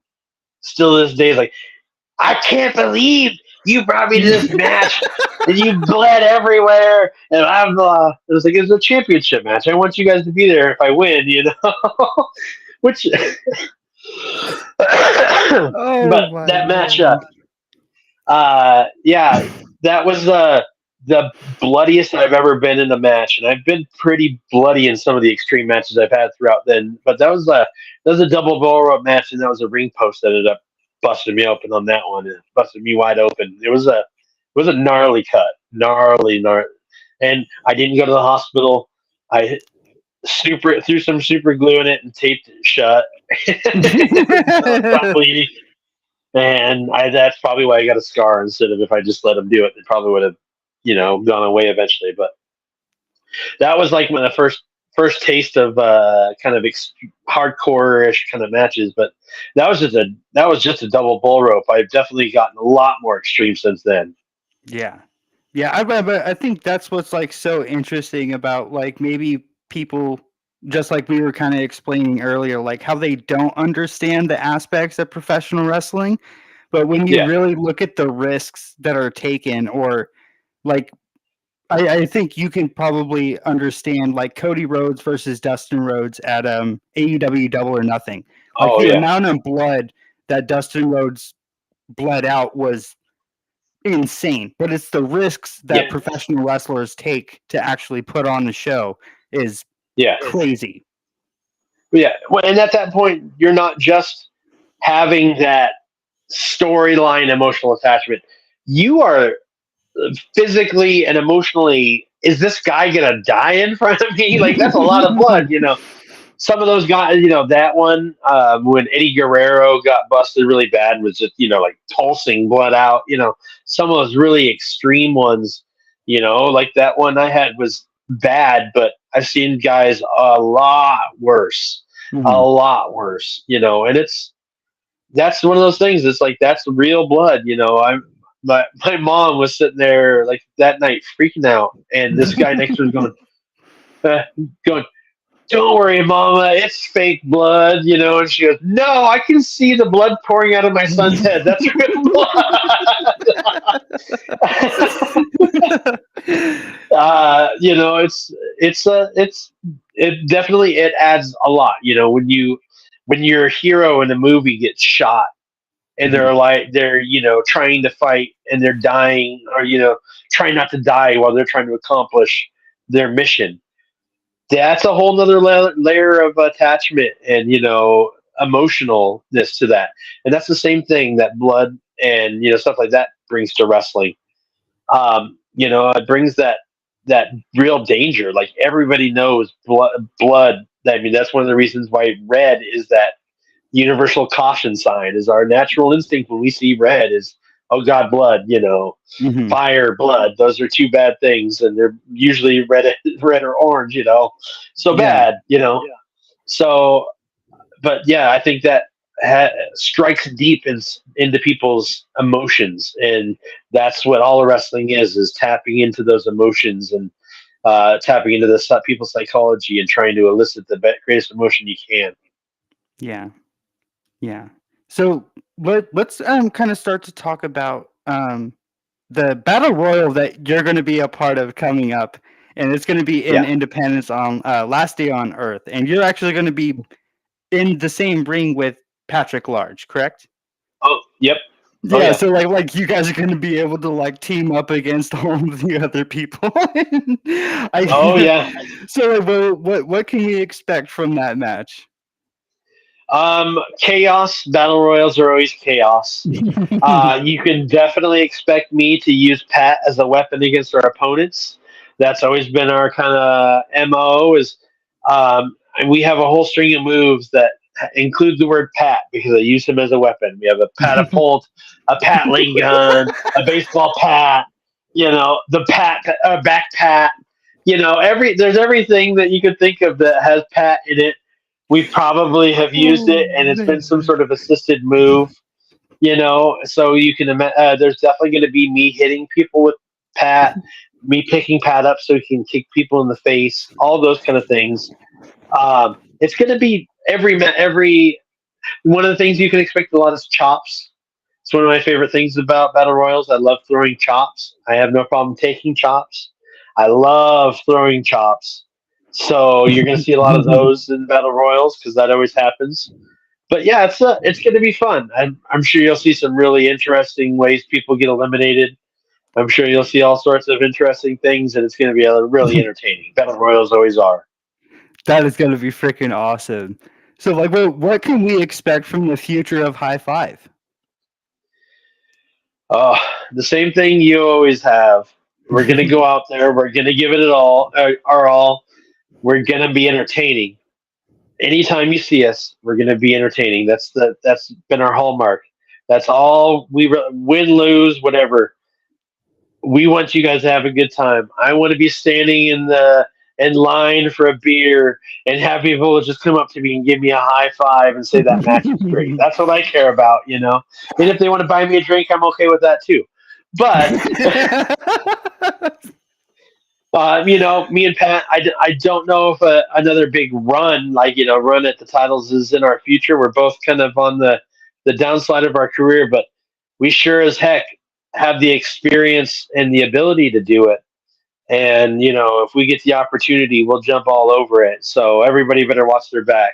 still to this day, is like, I can't believe you brought me to this match, and you bled everywhere. And it was like, it's a championship match. I want you guys to be there if I win, Which, but that match, that was the bloodiest I've ever been in a match, and I've been pretty bloody in some of the extreme matches I've had throughout then. But that was a double bull rope match, and that was a ring post that ended up busting me open on that one. It busted me wide open. It was a gnarly cut, gnarly, and I didn't go to the hospital. I threw some super glue in it and taped it shut. Stop bleeding. And that's probably why I got a scar instead of if I just let him do it. It probably would have, gone away eventually. But that was like when the first taste of kind of hardcore-ish kind of matches. But that was just a double bull rope. I've definitely gotten a lot more extreme since then. Yeah, I think that's what's like so interesting about like maybe people, just like we were kind of explaining earlier, like how they don't understand the aspects of professional wrestling. But when you really look at the risks that are taken, or like, I think you can probably understand like Cody Rhodes versus Dustin Rhodes at AEW Double or Nothing. Like the amount of blood that Dustin Rhodes bled out was insane. But it's the risks that professional wrestlers take to actually put on the show is crazy. Yeah, well, and at that point, you're not just having that storyline emotional attachment. You are physically and emotionally, is this guy gonna die in front of me? Like, that's a lot of blood. Some of those guys, that one when Eddie Guerrero got busted really bad and was just like pulsing blood out. Some of those really extreme ones, like that one I had was bad, but I've seen guys a lot worse, and that's one of those things. It's like, that's real blood. My mom was sitting there like that night freaking out, and this guy next to her was going, don't worry, Mama, it's fake blood, and she goes, no, I can see the blood pouring out of my son's head. That's real blood. It definitely, it adds a lot. When your hero in a movie gets shot and they're trying to fight and they're dying, or trying not to die while they're trying to accomplish their mission. That's a whole nother layer of attachment and emotionalness to that. And that's the same thing that blood and stuff like that brings to wrestling. It brings that real danger. Like, everybody knows blood. I mean, that's one of the reasons why red is that universal caution sign. Is our natural instinct when we see red is, oh God, blood, fire, blood. Those are two bad things, and they're usually red or orange, so bad, So, but yeah, I think that strikes deep into people's emotions, and that's what all of wrestling is tapping into those emotions and tapping into the people's psychology and trying to elicit the greatest emotion you can. Yeah. So let's kind of start to talk about the battle royal that you're going to be a part of coming up, and it's going to be in Independence on Last Day on Earth, and you're actually going to be in the same ring with Patrick Large, correct? Oh, yep. Yeah, so like you guys are going to be able to like team up against all of the other people. So what can we expect from that match? Chaos. Battle royals are always chaos. You can definitely expect me to use Pat as a weapon against our opponents. That's always been our kind of MO. And we have a whole string of moves that include the word Pat because I use him as a weapon. We have a catapult, a Patling gun, a baseball pat. The back pat. There's everything that you could think of that has Pat in it. We probably have used it, and it's been some sort of assisted move. So you can imagine there's definitely going to be me hitting people with Pat, me picking Pat up so he can kick people in the face, all those kind of things. It's going to be every one of the things you can expect a lot is chops. It's one of my favorite things about battle royals. I love throwing chops. I have no problem taking chops. I love throwing chops. So you're going to see a lot of those in battle royals because that always happens. But yeah, it's going to be fun. I'm sure you'll see some really interesting ways people get eliminated. I'm sure you'll see all sorts of interesting things, and it's going to be really entertaining. Battle royals always are. That is going to be freaking awesome. So, like, what can we expect from the future of High Five? The same thing you always have. We're going to go out there. We're going to give it our all. We're going to be entertaining. Anytime you see us, we're going to be entertaining. That's been our hallmark. That's all we win, lose, whatever. We want you guys to have a good time. I want to be standing in line for a beer and have people just come up to me and give me a high five and say that match is great. That's what I care about, And if they want to buy me a drink, I'm okay with that too. But me and Pat, I don't know if another big run, run at the titles is in our future. We're both kind of on the downside of our career, but we sure as heck have the experience and the ability to do it. And, if we get the opportunity, we'll jump all over it. So everybody better watch their back,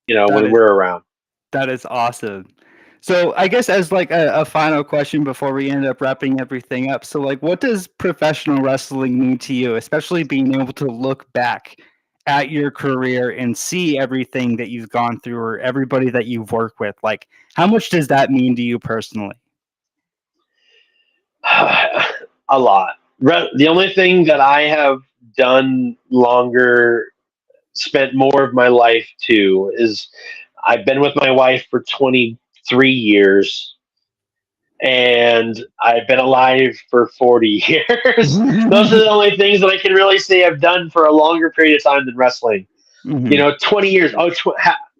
when we're around. That is awesome. So I guess as like a final question before we end up wrapping everything up. So like, what does professional wrestling mean to you, especially being able to look back at your career and see everything that you've gone through or everybody that you've worked with? Like, how much does that mean to you personally? A lot. The only thing that I have done longer, spent more of my life to, is I've been with my wife for 23 years and I've been alive for 40 years. Those are the only things that I can really say I've done for a longer period of time than wrestling. 20 years,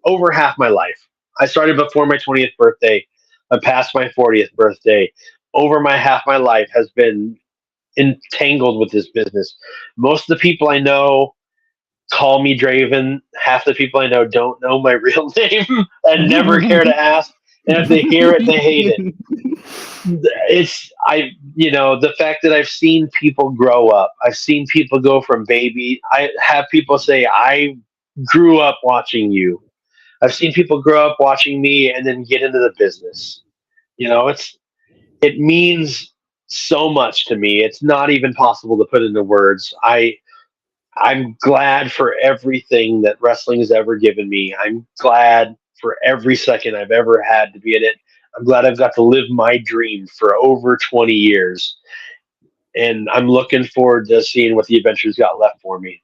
over half my life. I started before my 20th birthday. I'm past my 40th birthday. Over half my life has been entangled with this business. Most of the people I know call me Draven. Half the people I know don't know my real name and never care to ask. And if they hear it, they hate it. The fact that I've seen people grow up. I've seen people go from baby. I have people say, I grew up watching you. I've seen people grow up watching me and then get into the business. It means so much to me. It's not even possible to put into words. I'm glad for everything that wrestling has ever given me. I'm glad for every second I've ever had to be in it. I'm glad I've got to live my dream for over 20 years. And I'm looking forward to seeing what the adventure's got left for me.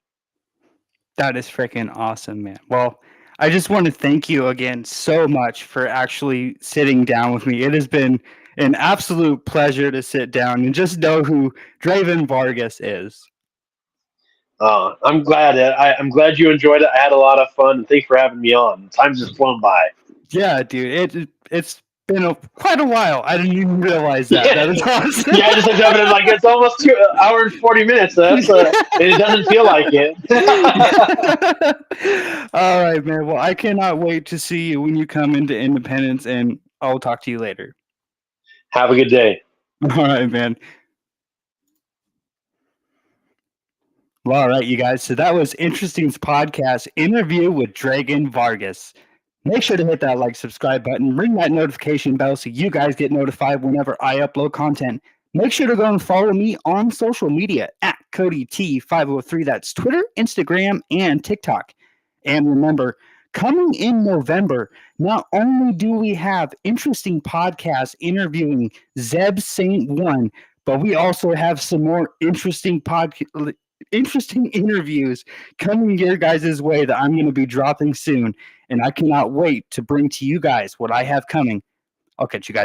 That is freaking awesome, man. Well, I just want to thank you again so much for actually sitting down with me. It has been an absolute pleasure to sit down and just know who Draven Vargas is. I'm glad. I'm glad you enjoyed it. I had a lot of fun. Thanks for having me on. Time's just flown by. Yeah, dude. It's been quite a while. I didn't even realize that. Yeah. That is awesome. Yeah, I just looked up and I'm like, it's almost 2 hours and 40 minutes. And it doesn't feel like it. All right, man. Well, I cannot wait to see you when you come into Independence, and I'll talk to you later. Have a good day. All right, man. Well, all right, you guys. So that was Interesting's podcast interview with Draven Vargas. Make sure to hit that like, subscribe button, ring that notification bell so you guys get notified whenever I upload content. Make sure to go and follow me on social media at CodyT503. That's Twitter, Instagram, and TikTok. And remember, Coming in November, not only do we have interesting podcasts interviewing Zeb Saint One, but we also have some more interesting interviews coming your guys' way that I'm going to be dropping soon. And I cannot wait to bring to you guys what I have coming. I'll catch you guys.